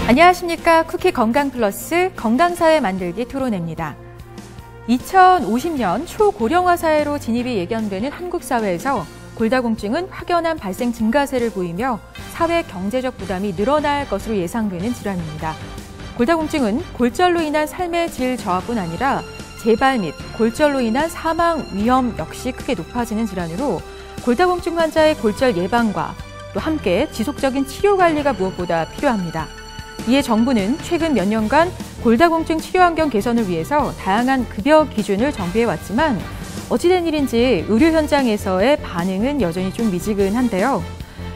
안녕하십니까. 쿠키 건강 플러스 건강사회 만들기 토론회입니다. 2050년 초고령화 사회로 진입이 예견되는 한국 사회에서 골다공증은 확연한 발생 증가세를 보이며 사회 경제적 부담이 늘어날 것으로 예상되는 질환입니다. 골다공증은 골절로 인한 삶의 질 저하뿐 아니라 재발 및 골절로 인한 사망 위험 역시 크게 높아지는 질환으로 골다공증 환자의 골절 예방과 또 함께 지속적인 치료 관리가 무엇보다 필요합니다. 이에 정부는 최근 몇 년간 골다공증 치료 환경 개선을 위해서 다양한 급여 기준을 정비해왔지만 어찌된 일인지 의료 현장에서의 반응은 여전히 좀 미지근한데요.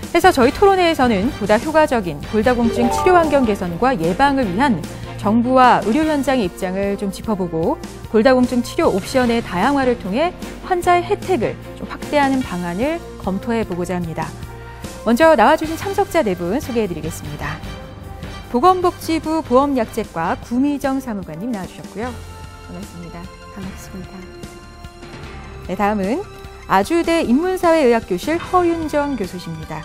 그래서 저희 토론회에서는 보다 효과적인 골다공증 치료 환경 개선과 예방을 위한 정부와 의료 현장의 입장을 좀 짚어보고 골다공증 치료 옵션의 다양화를 통해 환자의 혜택을 좀 확대하는 방안을 검토해보고자 합니다. 먼저 나와주신 참석자 네 분 소개해드리겠습니다. 보건복지부 보험약제과 구미정 사무관님 나와주셨고요. 반갑습니다. 반갑습니다. 네, 다음은 아주대 인문사회의학교실 허윤정 교수십니다.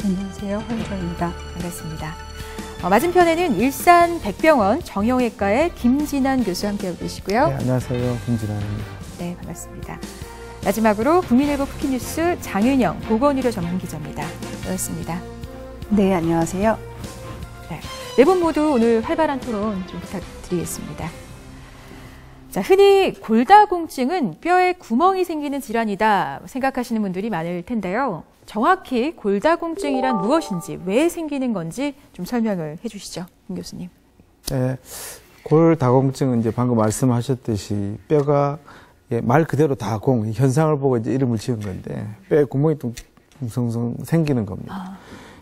안녕하세요. 허윤정입니다. 반갑습니다. 맞은편에는 일산 백병원 정형외과의 김진환 교수 함께하고 계시고요. 네, 안녕하세요. 김진환입니다. 네, 반갑습니다. 마지막으로 국민일보 쿠키뉴스 장윤영 보건의료 전문기자입니다. 반갑습니다. 네, 안녕하세요. 네 분 모두 오늘 활발한 토론 좀 부탁드리겠습니다. 자, 흔히 골다공증은 뼈에 구멍이 생기는 질환이다 생각하시는 분들이 많을 텐데요. 정확히 골다공증이란 무엇인지, 왜 생기는 건지 좀 설명을 해주시죠, 김 교수님. 네, 골다공증은 이제 방금 말씀하셨듯이 뼈가 말 그대로 다공 현상을 보고 이제 이름을 지은 건데 뼈에 구멍이 둥성둥 생기는 겁니다.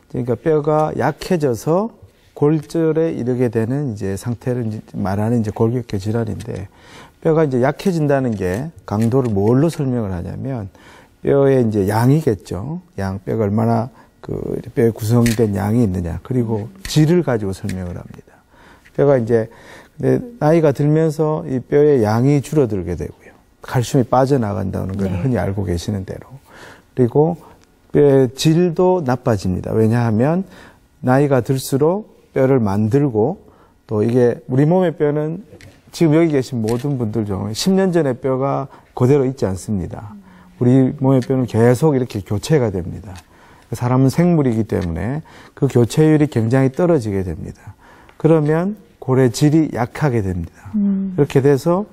그러니까 뼈가 약해져서 골절에 이르게 되는 이제 상태를 이제 말하는 이제 골격계 질환인데 뼈가 이제 약해진다는 게 강도를 뭘로 설명을 하냐면 뼈의 이제 양이겠죠. 뼈가 얼마나 그 뼈에 구성된 양이 있느냐. 그리고 질을 가지고 설명을 합니다. 뼈가 이제 근데 나이가 들면서 이 뼈의 양이 줄어들게 되고요. 칼슘이 빠져나간다는 걸 흔히 알고 계시는 대로. 그리고 뼈의 질도 나빠집니다. 왜냐하면 나이가 들수록 뼈를 만들고 또 이게 우리 몸의 뼈는 지금 여기 계신 모든 분들 중 10년 전의 뼈가 그대로 있지 않습니다. 우리 몸의 뼈는 계속 이렇게 교체가 됩니다. 사람은 생물이기 때문에 그 교체율이 굉장히 떨어지게 됩니다. 그러면 골의 질이 약하게 됩니다. 그렇게 돼서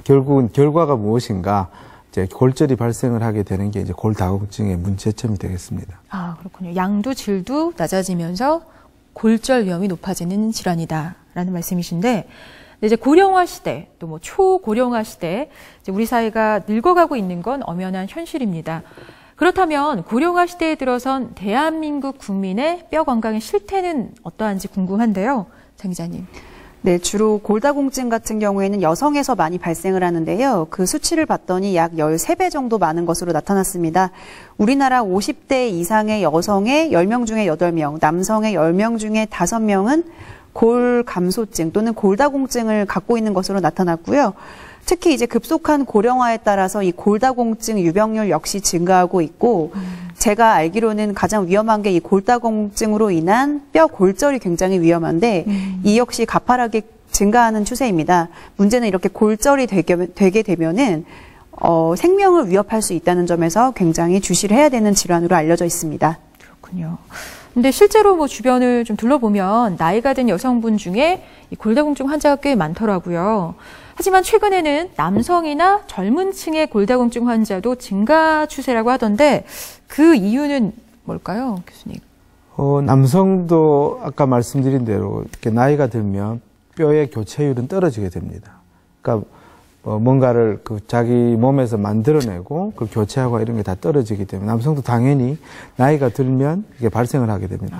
결국은 결과가 무엇인가? 이제 골절이 발생을 하게 되는 게 이제 골다공증의 문제점이 되겠습니다. 아, 그렇군요. 양도 질도 낮아지면서 골절 위험이 높아지는 질환이다라는 말씀이신데, 이제 고령화 시대, 또 뭐 초고령화 시대, 이제 우리 사회가 늙어가고 있는 건 엄연한 현실입니다. 그렇다면 고령화 시대에 들어선 대한민국 국민의 뼈 건강의 실태는 어떠한지 궁금한데요, 장 기자님. 네, 주로 골다공증 같은 경우에는 여성에서 많이 발생을 하는데요. 그 수치를 봤더니 약 13배 정도 많은 것으로 나타났습니다. 우리나라 50대 이상의 여성의 10명 중에 8명, 남성의 10명 중에 5명은 골감소증 또는 골다공증을 갖고 있는 것으로 나타났고요. 특히 이제 급속한 고령화에 따라서 이 골다공증 유병률 역시 증가하고 있고 제가 알기로는 가장 위험한 게 이 골다공증으로 인한 뼈 골절이 굉장히 위험한데 이 역시 가파르게 증가하는 추세입니다. 문제는 이렇게 골절이 되게 되면은 생명을 위협할 수 있다는 점에서 굉장히 주시를 해야 되는 질환으로 알려져 있습니다. 그렇군요. 근데 실제로 뭐 주변을 좀 둘러보면 나이가 든 여성분 중에 이 골다공증 환자가 꽤 많더라고요. 하지만 최근에는 남성이나 젊은 층의 골다공증 환자도 증가 추세라고 하던데 그 이유는 뭘까요, 교수님? 남성도 아까 말씀드린 대로 이렇게 나이가 들면 뼈의 교체율은 떨어지게 됩니다. 그러니까 뭔가를 그 자기 몸에서 만들어내고 그걸 교체하고 이런 게 다 떨어지기 때문에 남성도 당연히 나이가 들면 이게 발생을 하게 됩니다.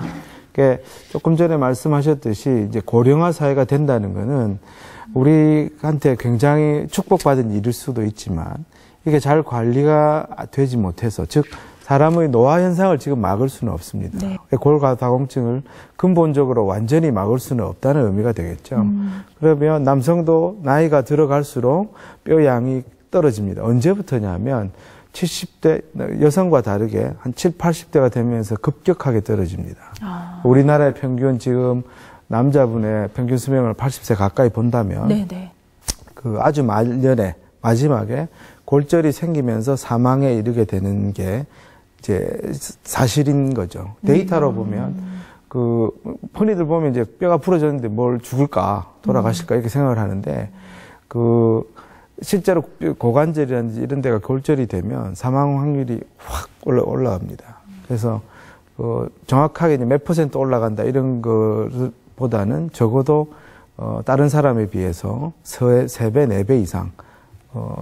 그러니까 조금 전에 말씀하셨듯이 이제 고령화 사회가 된다는 거는 우리한테 굉장히 축복받은 일일 수도 있지만 이게 잘 관리가 되지 못해서 즉 사람의 노화 현상을 지금 막을 수는 없습니다. 네. 골다공증을 근본적으로 완전히 막을 수는 없다는 의미가 되겠죠. 그러면 남성도 나이가 들어갈수록 뼈 양이 떨어집니다. 언제부터냐면 70대 여성과 다르게 한 70, 80대가 되면서 급격하게 떨어집니다. 우리나라의 평균 지금 남자분의 평균 수명을 80세 가까이 본다면 네네. 그 아주 말년에 마지막에 골절이 생기면서 사망에 이르게 되는 게 이제 사실인 거죠. 데이터로 보면 그 흔히들 보면 이제 뼈가 부러졌는데 뭘 죽을까 돌아가실까 이렇게 생각을 하는데 그 실제로 고관절이라든지 이런 데가 골절이 되면 사망 확률이 확 올라갑니다. 그래서 정확하게 이제 몇 % 올라간다 이런 것보다는 적어도 다른 사람에 비해서 3배, 4배 이상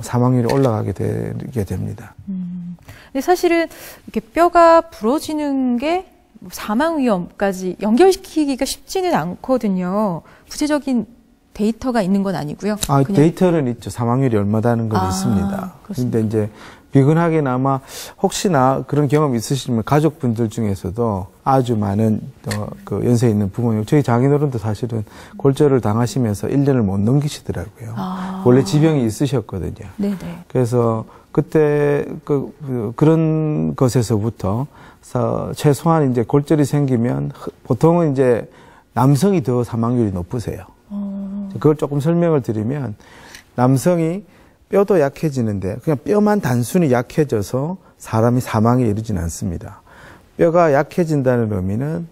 사망률이 올라가게 되게 됩니다. 근데 사실은 이렇게 뼈가 부러지는 게 사망 위험까지 연결시키기가 쉽지는 않거든요. 구체적인 데이터가 있는 건 아니고요. 데이터는 있죠. 사망률이 얼마다는 건 있습니다. 그런데 이제 비근하게나마 혹시나 그런 경험 있으시면 가족분들 중에서도 아주 많은 그 연세 있는 부모님, 저희 장인어른도 사실은 골절을 당하시면서 1년을 못 넘기시더라고요. 원래 지병이 있으셨거든요. 네네. 그래서 그때 그런 것에서부터 최소한 이제 골절이 생기면 보통은 이제 남성이 더 사망률이 높으세요. 그걸 조금 설명을 드리면 남성이 뼈도 약해지는데 그냥 뼈만 단순히 약해져서 사람이 사망에 이르지는 않습니다. 뼈가 약해진다는 의미는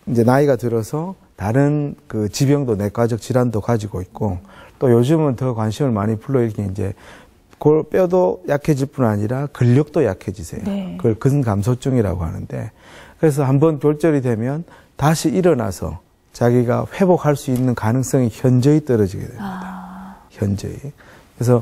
이제 나이가 들어서 다른 그 지병도 내과적 질환도 가지고 있고 또 요즘은 더 관심을 많이 불러일으킨 이제 뼈도 약해질 뿐 아니라 근력도 약해지세요. 네. 그걸 근감소증이라고 하는데 그래서 한번 골절이 되면 다시 일어나서 자기가 회복할 수 있는 가능성이 현저히 떨어지게 됩니다. 현저히. 그래서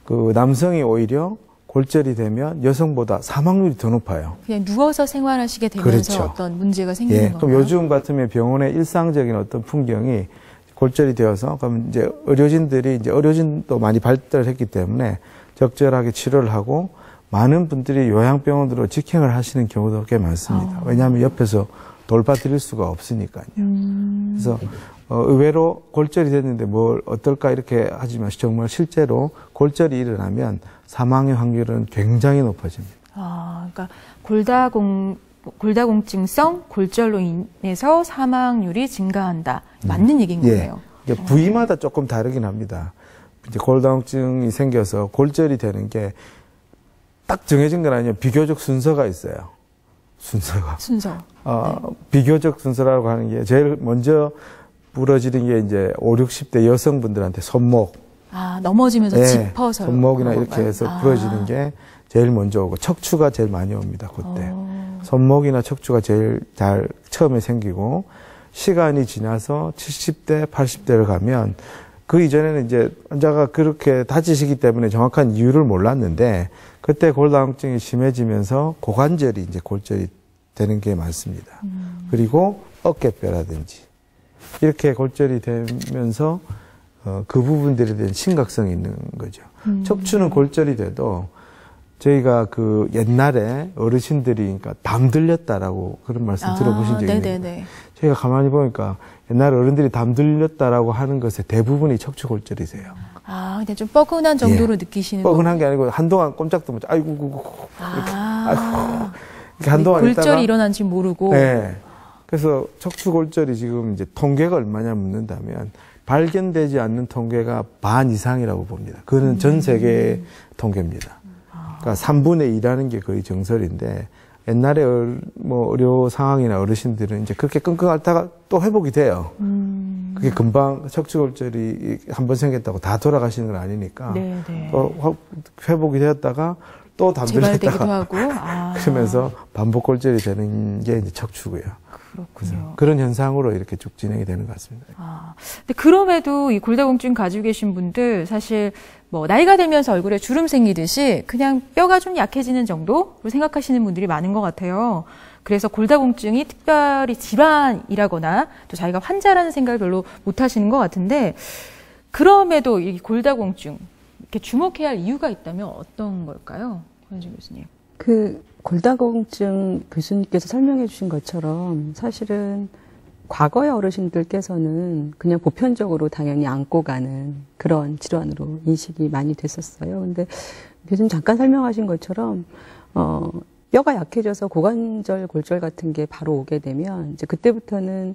그 남성이 오히려 골절이 되면 여성보다 사망률이 더 높아요. 그냥 누워서 생활하시게 되면서 그렇죠. 어떤 문제가 생기는 건가요? 그럼 요즘 같으면 병원의 일상적인 어떤 풍경이 골절이 되어서 그럼 이제 의료진도 많이 발달했기 때문에 적절하게 치료를 하고 많은 분들이 요양병원으로 직행을 하시는 경우도 꽤 많습니다. 왜냐하면 옆에서 돌봐드릴 수가 없으니까요. 그래서 의외로 골절이 됐는데 뭘 어떨까 이렇게 하지만 정말 실제로 골절이 일어나면 사망의 확률은 굉장히 높아집니다. 그러니까 골다공증성 골절로 인해서 사망률이 증가한다. 맞는 얘기인 거예요. 이게 부위마다 조금 다르긴 합니다. 이제 골다공증이 생겨서 골절이 되는 게 딱 정해진 건 아니에요. 비교적 순서가 있어요. 순서. 비교적 순서라고 하는 게 제일 먼저 부러지는 게 이제 5, 60대 여성분들한테 손목. 넘어지면서 짚어서. 손목이나 이렇게 해서 부러지는 게 제일 먼저 오고 척추가 제일 많이 옵니다. 그때. 손목이나 척추가 제일 잘 처음에 생기고 시간이 지나서 70대, 80대를 가면 그 이전에는 이제 환자가 그렇게 다치시기 때문에 정확한 이유를 몰랐는데 그때 골다공증이 심해지면서 고관절이 이제 골절이 되는 게 많습니다. 그리고 어깨뼈라든지 이렇게 골절이 되면서 그 부분들에 대한 심각성이 있는 거죠. 척추는 골절이 돼도 저희가 그 옛날에 어르신들이 그러니까 담 들렸다라고 그런 말씀 들어보신 적이 있나요? 저희가 가만히 보니까 옛날 어른들이 담 들렸다라고 하는 것의 대부분이 척추 골절이세요. 근데 좀 뻐근한 정도로 느끼시는 거예요? 뻐근한 게 아니고 한동안 꼼짝도 못 하고 이렇게 한동안 골절이 일어난지 모르고. 네. 그래서 척추 골절이 지금 이제 통계가 얼마냐 묻는다면 발견되지 않는 통계가 반 이상이라고 봅니다. 그거는 전 세계 통계입니다. 그러니까 3분의 2라는 게 거의 정설인데 옛날에 의료 상황이나 어르신들은 이제 그렇게 끙끙 앓다가 또 회복이 돼요. 그게 금방 척추골절이 한번 생겼다고 다 돌아가시는 건 아니니까. 또 회복이 되었다가 또 담들렸다가 그러면서 반복골절이 되는 게 이제 척추고요. 그렇군요. 그런 현상으로 이렇게 쭉 진행이 되는 것 같습니다. 근데 그럼에도 이 골다공증 가지고 계신 분들 사실 뭐 나이가 들면서 얼굴에 주름 생기듯이 그냥 뼈가 좀 약해지는 정도로 생각하시는 분들이 많은 것 같아요. 그래서 골다공증이 특별히 질환이라거나 또 자기가 환자라는 생각을 별로 못 하시는 것 같은데 그럼에도 이 골다공증 이렇게 주목해야 할 이유가 있다면 어떤 걸까요? 권은지 교수님. 골다공증 교수님께서 설명해 주신 것처럼 사실은 과거의 어르신들께서는 그냥 보편적으로 당연히 안고 가는 그런 질환으로 인식이 많이 됐었어요. 근데 교수님 잠깐 설명하신 것처럼 뼈가 약해져서 고관절 골절 같은 게 바로 오게 되면 이제 그때부터는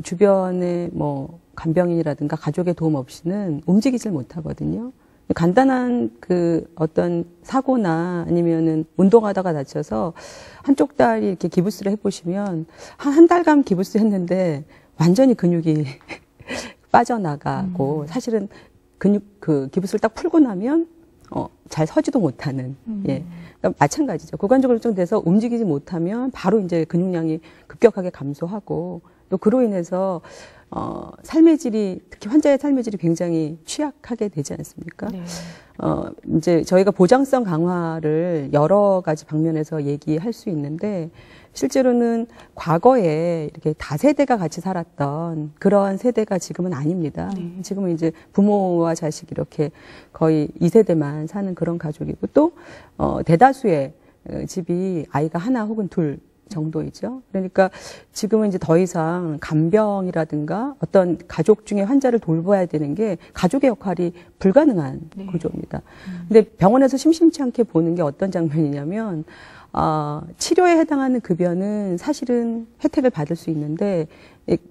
주변에 뭐 간병인이라든가 가족의 도움 없이는 움직이질 못하거든요. 간단한 그 어떤 사고나 아니면은 운동하다가 다쳐서 한쪽 다리 이렇게 기부스를 해보시면 한 달간 기부스 했는데 완전히 근육이 빠져나가고 사실은 그 기부스를 딱 풀고 나면 잘 서지도 못하는 예. 그러니까 마찬가지죠. 고관절 골절돼서 움직이지 못하면 바로 이제 근육량이 급격하게 감소하고 또 그로 인해서 삶의 질이 특히 환자의 삶의 질이 굉장히 취약하게 되지 않습니까? 네. 이제 저희가 보장성 강화를 여러 가지 방면에서 얘기할 수 있는데 실제로는 과거에 이렇게 다세대가 같이 살았던 그런 세대가 지금은 아닙니다. 네. 지금은 이제 부모와 자식 이렇게 거의 2세대만 사는 그런 가족이고 또 대다수의 집이 아이가 하나 혹은 둘 정도이죠. 그러니까 지금은 이제 더 이상 간병이라든가 어떤 가족 중에 환자를 돌봐야 되는 게 가족의 역할이 불가능한 네. 구조입니다. 근데 병원에서 심심치 않게 보는 게 어떤 장면이냐면 치료에 해당하는 급여는 사실은 혜택을 받을 수 있는데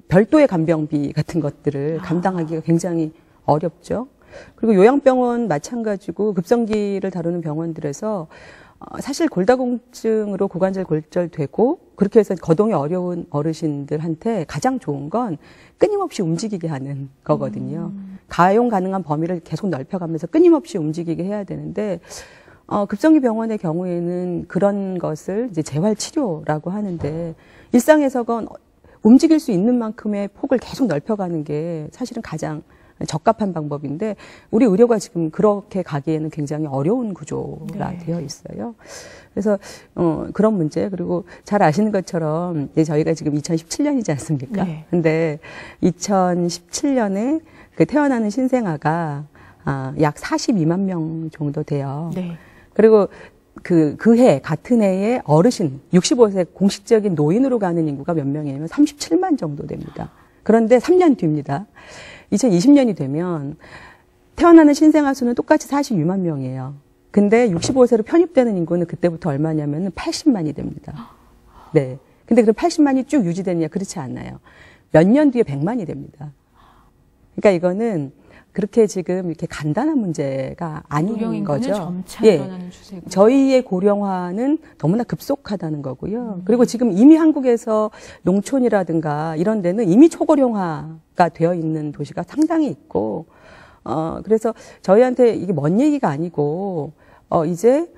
별도의 간병비 같은 것들을 감당하기가 굉장히 어렵죠. 그리고 요양병원 마찬가지고 급성기를 다루는 병원들에서 사실 골다공증으로 고관절 골절되고 그렇게 해서 거동이 어려운 어르신들한테 가장 좋은 건 끊임없이 움직이게 하는 거거든요. 가용 가능한 범위를 계속 넓혀가면서 끊임없이 움직이게 해야 되는데 급성기 병원의 경우에는 그런 것을 이제 재활치료라고 하는데 일상에서건 움직일 수 있는 만큼의 폭을 계속 넓혀가는 게 사실은 가장 적합한 방법인데 우리 의료가 지금 그렇게 가기에는 굉장히 어려운 구조가 네. 되어 있어요. 그래서 그런 문제 그리고 잘 아시는 것처럼 이제 저희가 지금 2017년이지 않습니까? 네. 근데 2017년에 그 태어나는 신생아가 약 42만 명 정도 돼요. 네. 그리고 그 같은 해에 어르신 65세 공식적인 노인으로 가는 인구가 몇 명이냐면 37만 정도 됩니다. 그런데 3년 뒤입니다. 2020년이 되면 태어나는 신생아 수는 똑같이 42만 명이에요. 근데 65세로 편입되는 인구는 그때부터 얼마냐면 80만이 됩니다. 네. 근데 그 80만이 쭉 유지되느냐? 그렇지 않아요. 몇 년 뒤에 100만이 됩니다. 그러니까 이거는 그렇게 지금 이렇게 간단한 문제가 아닌 거죠. 점차 예. 늘어나는 추세고. 저희의 고령화는 너무나 급속하다는 거고요. 그리고 지금 이미 한국에서 농촌이라든가 이런 데는 이미 초고령화가 되어 있는 도시가 상당히 있고, 그래서 저희한테 이게 먼 얘기가 아니고, 이제,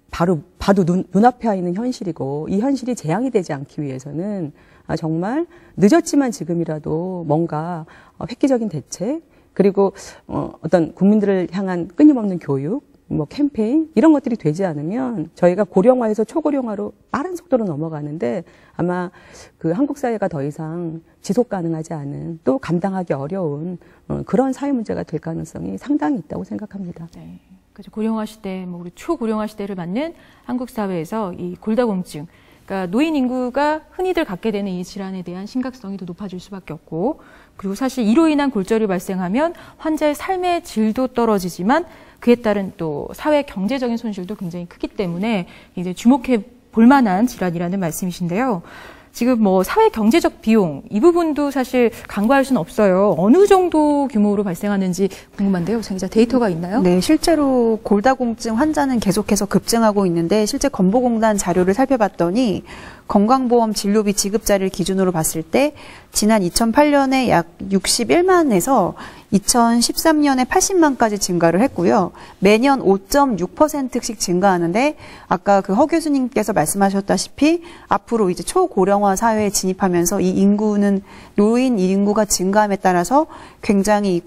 바로 봐도 눈앞에 있는 현실이고, 이 현실이 재앙이 되지 않기 위해서는 정말 늦었지만 지금이라도 뭔가 획기적인 대책, 그리고 어떤 국민들을 향한 끊임없는 교육, 뭐 캠페인 이런 것들이 되지 않으면 저희가 고령화에서 초고령화로 빠른 속도로 넘어가는데 아마 그 한국 사회가 더 이상 지속 가능하지 않은 또 감당하기 어려운 그런 사회 문제가 될 가능성이 상당히 있다고 생각합니다. 네. 그래서 고령화 시대, 우리 초고령화 시대를 맞는 한국 사회에서 이 골다공증, 그러니까 노인 인구가 흔히들 갖게 되는 이 질환에 대한 심각성이 더 높아질 수밖에 없고, 그리고 사실 이로 인한 골절이 발생하면 환자의 삶의 질도 떨어지지만 그에 따른 또 사회 경제적인 손실도 굉장히 크기 때문에 이제 주목해 볼 만한 질환이라는 말씀이신데요. 지금 사회 경제적 비용 이 부분도 사실 간과할 수는 없어요. 어느 정도 규모로 발생하는지 궁금한데요. 기자 데이터가 있나요? 네, 실제로 골다공증 환자는 계속해서 급증하고 있는데 실제 건보공단 자료를 살펴봤더니 건강보험 진료비 지급자를 기준으로 봤을 때 지난 2008년에 약 61만에서 2013년에 80만까지 증가를 했고요. 매년 5.6%씩 증가하는데 아까 허 교수님께서 말씀하셨다시피 앞으로 이제 초고령화 사회에 진입하면서 이 인구는 노인 인구가 증가함에 따라서 굉장히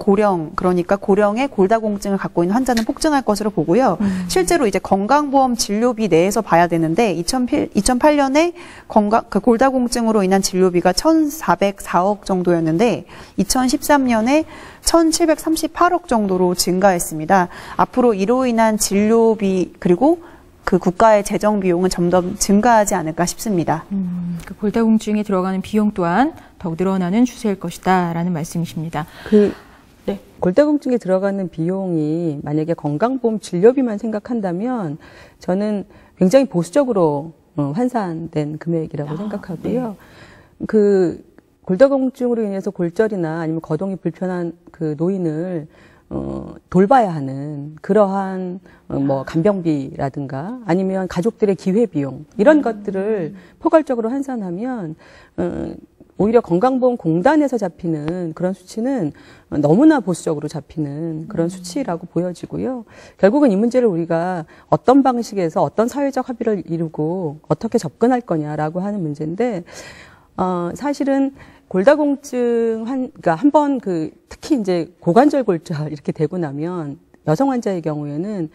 그러니까 고령의 골다공증을 갖고 있는 환자는 폭증할 것으로 보고요. 실제로 이제 건강보험 진료비 내에서 봐야 되는데 2008년에 골다공증으로 인한 진료비가 1,404억 정도였는데 2013년에 1,738억 정도로 증가했습니다. 앞으로 이로 인한 진료비 그리고 그 국가의 재정 비용은 점점 증가하지 않을까 싶습니다. 그 골다공증에 들어가는 비용 또한 더욱 늘어나는 추세일 것이다라는 말씀이십니다. 네. 골다공증에 들어가는 비용이 만약에 건강보험 진료비만 생각한다면 저는 굉장히 보수적으로 환산된 금액이라고 생각하고요. 네. 그 골다공증으로 인해서 골절이나 아니면 거동이 불편한 그 노인을 돌봐야 하는 그러한 뭐 간병비라든가 아니면 가족들의 기회비용 이런 것들을 포괄적으로 환산하면 오히려 건강보험공단에서 잡히는 그런 수치는 너무나 보수적으로 잡히는 그런 수치라고 보여지고요. 결국은 이 문제를 우리가 어떤 방식에서 어떤 사회적 합의를 이루고 어떻게 접근할 거냐라고 하는 문제인데 사실은 골다공증 그러니까 한번 특히 이제 고관절 골절 이렇게 되고 나면 여성 환자의 경우에는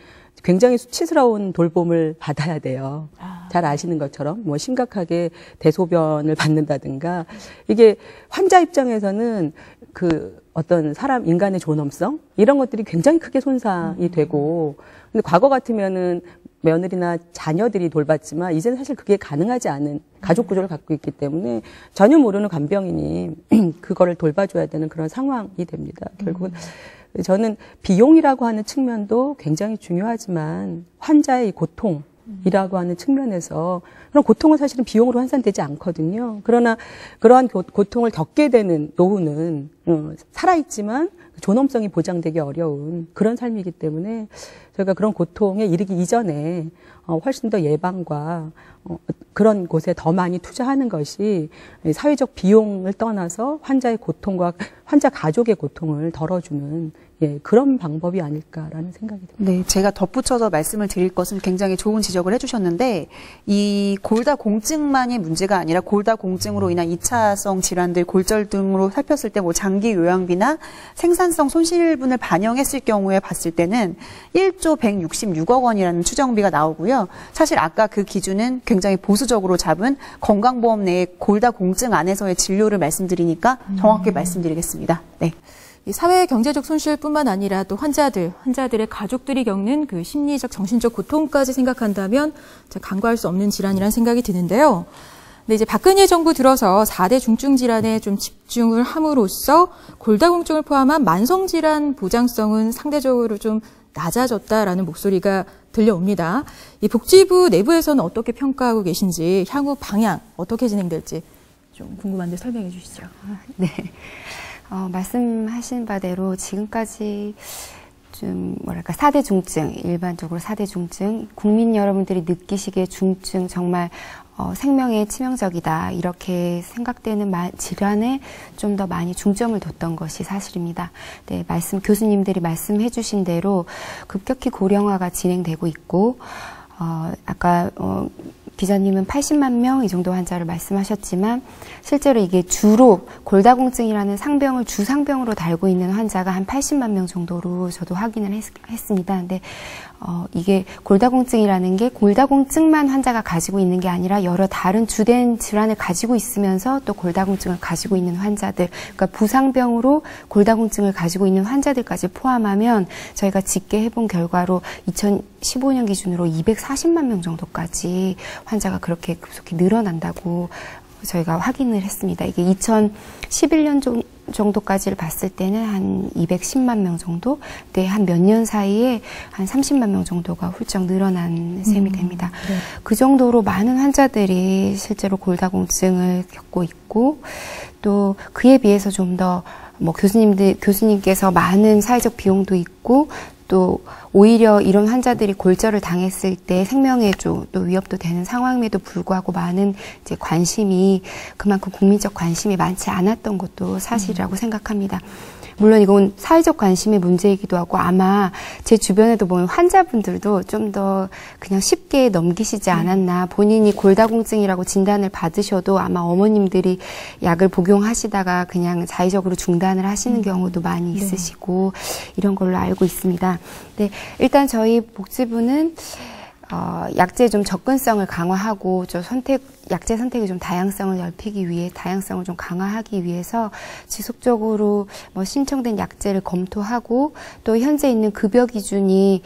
굉장히 수치스러운 돌봄을 받아야 돼요. 잘 아시는 것처럼 뭐 심각하게 대소변을 받는다든가 이게 환자 입장에서는 그 어떤 사람 인간의 존엄성 이런 것들이 굉장히 크게 손상이 되고 근데 과거 같으면은 며느리나 자녀들이 돌봤지만 이제는 사실 그게 가능하지 않은 가족 구조를 갖고 있기 때문에 전혀 모르는 간병인이 그거를 돌봐줘야 되는 그런 상황이 됩니다. 결국은 저는 비용이라고 하는 측면도 굉장히 중요하지만 환자의 이 고통이라고 하는 측면에서 그런 고통은 사실은 비용으로 환산되지 않거든요. 그러나 그러한 고통을 겪게 되는 노후는 살아있지만 존엄성이 보장되기 어려운 그런 삶이기 때문에 저희가 그런 고통에 이르기 이전에 훨씬 더 예방과 그런 곳에 더 많이 투자하는 것이 사회적 비용을 떠나서 환자의 고통과 환자 가족의 고통을 덜어주는 그런 방법이 아닐까라는 생각이 듭니다. 네, 제가 덧붙여서 말씀을 드릴 것은 굉장히 좋은 지적을 해주셨는데 이 골다공증만의 문제가 아니라 골다공증으로 인한 2차성 질환들, 골절 등으로 살폈을 때 뭐 장기 요양비나 생산성 손실분을 반영했을 경우에 봤을 때는 1조 166억 원이라는 추정비가 나오고요. 사실 아까 그 기준은 굉장히 보수적으로 잡은 건강보험 내의 골다공증 안에서의 진료를 말씀드리니까 정확히 말씀드리겠습니다. 네. 이 사회 경제적 손실뿐만 아니라 또 환자들의 가족들이 겪는 그 심리적, 정신적 고통까지 생각한다면 간과할 수 없는 질환이라는 생각이 드는데요. 근데 이제 박근혜 정부 들어서 4대 중증 질환에 좀 집중을 함으로써 골다공증을 포함한 만성 질환 보장성은 상대적으로 좀 낮아졌다라는 목소리가 들려옵니다. 이 복지부 내부에서는 어떻게 평가하고 계신지 향후 방향 어떻게 진행될지 좀 궁금한데 설명해 주시죠. 네. 말씀하신 바대로 지금까지 좀 뭐랄까 4대 중증, 일반적으로 4대 중증, 국민 여러분들이 느끼시기에 중증 정말 생명에 치명적이다 이렇게 생각되는 질환에 좀 더 많이 중점을 뒀던 것이 사실입니다. 네, 교수님들이 말씀해 주신 대로 급격히 고령화가 진행되고 있고 아까 기자님은 80만 명 이 정도 환자를 말씀하셨지만 실제로 이게 주로 골다공증이라는 상병을 주상병으로 달고 있는 환자가 한 80만 명 정도로 저도 확인을 했습니다. 근데 이게 골다공증이라는 게 골다공증만 환자가 가지고 있는 게 아니라 여러 다른 주된 질환을 가지고 있으면서 또 골다공증을 가지고 있는 환자들, 그러니까 부상병으로 골다공증을 가지고 있는 환자들까지 포함하면 저희가 집계해본 결과로 2015년 기준으로 240만 명 정도까지 환자가 그렇게 급속히 늘어난다고 저희가 확인을 했습니다. 이게 2011년 정도까지를 봤을 때는 한 210만 명 정도, 네, 한 몇 년 사이에 한 30만 명 정도가 훌쩍 늘어난 셈이 됩니다. 네. 그 정도로 많은 환자들이 실제로 골다공증을 겪고 있고 또 그에 비해서 좀 더 뭐 교수님께서 많은 사회적 비용도 있고 또 오히려 이런 환자들이 골절을 당했을 때 생명에 또 위협도 되는 상황임에도 불구하고 많은 이제 관심이 그만큼 국민적 관심이 많지 않았던 것도 사실이라고 생각합니다. 물론 이건 사회적 관심의 문제이기도 하고 아마 제 주변에도 보면 환자분들도 좀 더 그냥 쉽게 넘기시지 않았나. 본인이 골다공증이라고 진단을 받으셔도 아마 어머님들이 약을 복용하시다가 그냥 자의적으로 중단을 하시는 경우도 많이 있으시고 이런 걸로 알고 있습니다. 네, 일단 저희 복지부는 약제의 좀 접근성을 강화하고 약제 선택의 좀 다양성을 넓히기 위해 다양성을 좀 강화하기 위해서 지속적으로 신청된 약제를 검토하고 또 현재 있는 급여 기준이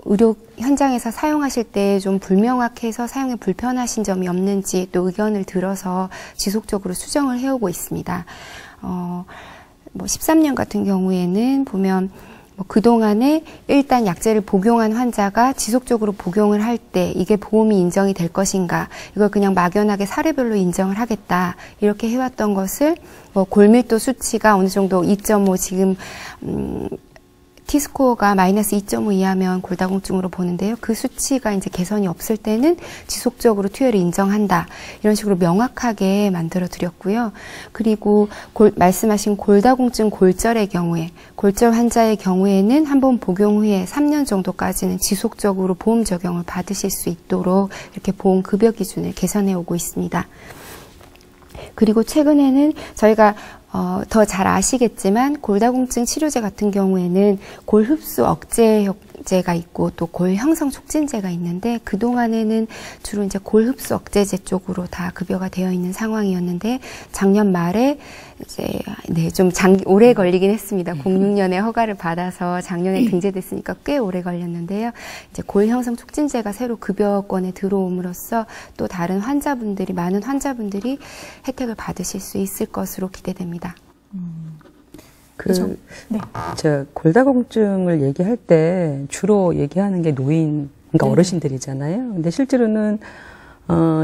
의료 현장에서 사용하실 때 좀 불명확해서 사용에 불편하신 점이 없는지 또 의견을 들어서 지속적으로 수정을 해오고 있습니다. 13년 같은 경우에는 보면 그동안에 일단 약제를 복용한 환자가 지속적으로 복용을 할 때 이게 보험이 인정이 될 것인가, 이걸 그냥 막연하게 사례별로 인정을 하겠다, 이렇게 해왔던 것을 골밀도 수치가 어느 정도 2.5 지금 T스코어가 마이너스 2.5 이하면 골다공증으로 보는데요. 그 수치가 이제 개선이 없을 때는 지속적으로 투여를 인정한다. 이런 식으로 명확하게 만들어 드렸고요. 그리고 말씀하신 골다공증 골절의 경우에, 골절 환자의 경우에는 한 번 복용 후에 3년 정도까지는 지속적으로 보험 적용을 받으실 수 있도록 이렇게 보험 급여 기준을 개선해 오고 있습니다. 그리고 최근에는 저희가 더 잘 아시겠지만 골다공증 치료제 같은 경우에는 골 흡수 억제제가 있고 또 골 형성 촉진제가 있는데, 그동안에는 주로 이제 골 흡수 억제제 쪽으로 다 급여가 되어 있는 상황이었는데, 작년 말에 이제 좀 오래 걸리긴 했습니다. 06년에 허가를 받아서 작년에 등재됐으니까 꽤 오래 걸렸는데요. 이제 골 형성 촉진제가 새로 급여권에 들어옴으로써 또 다른 많은 환자분들이 혜택을 받으실 수 있을 것으로 기대됩니다. 저 골다공증을 얘기할 때 주로 얘기하는 게 그러니까 어르신들이잖아요. 근데 실제로는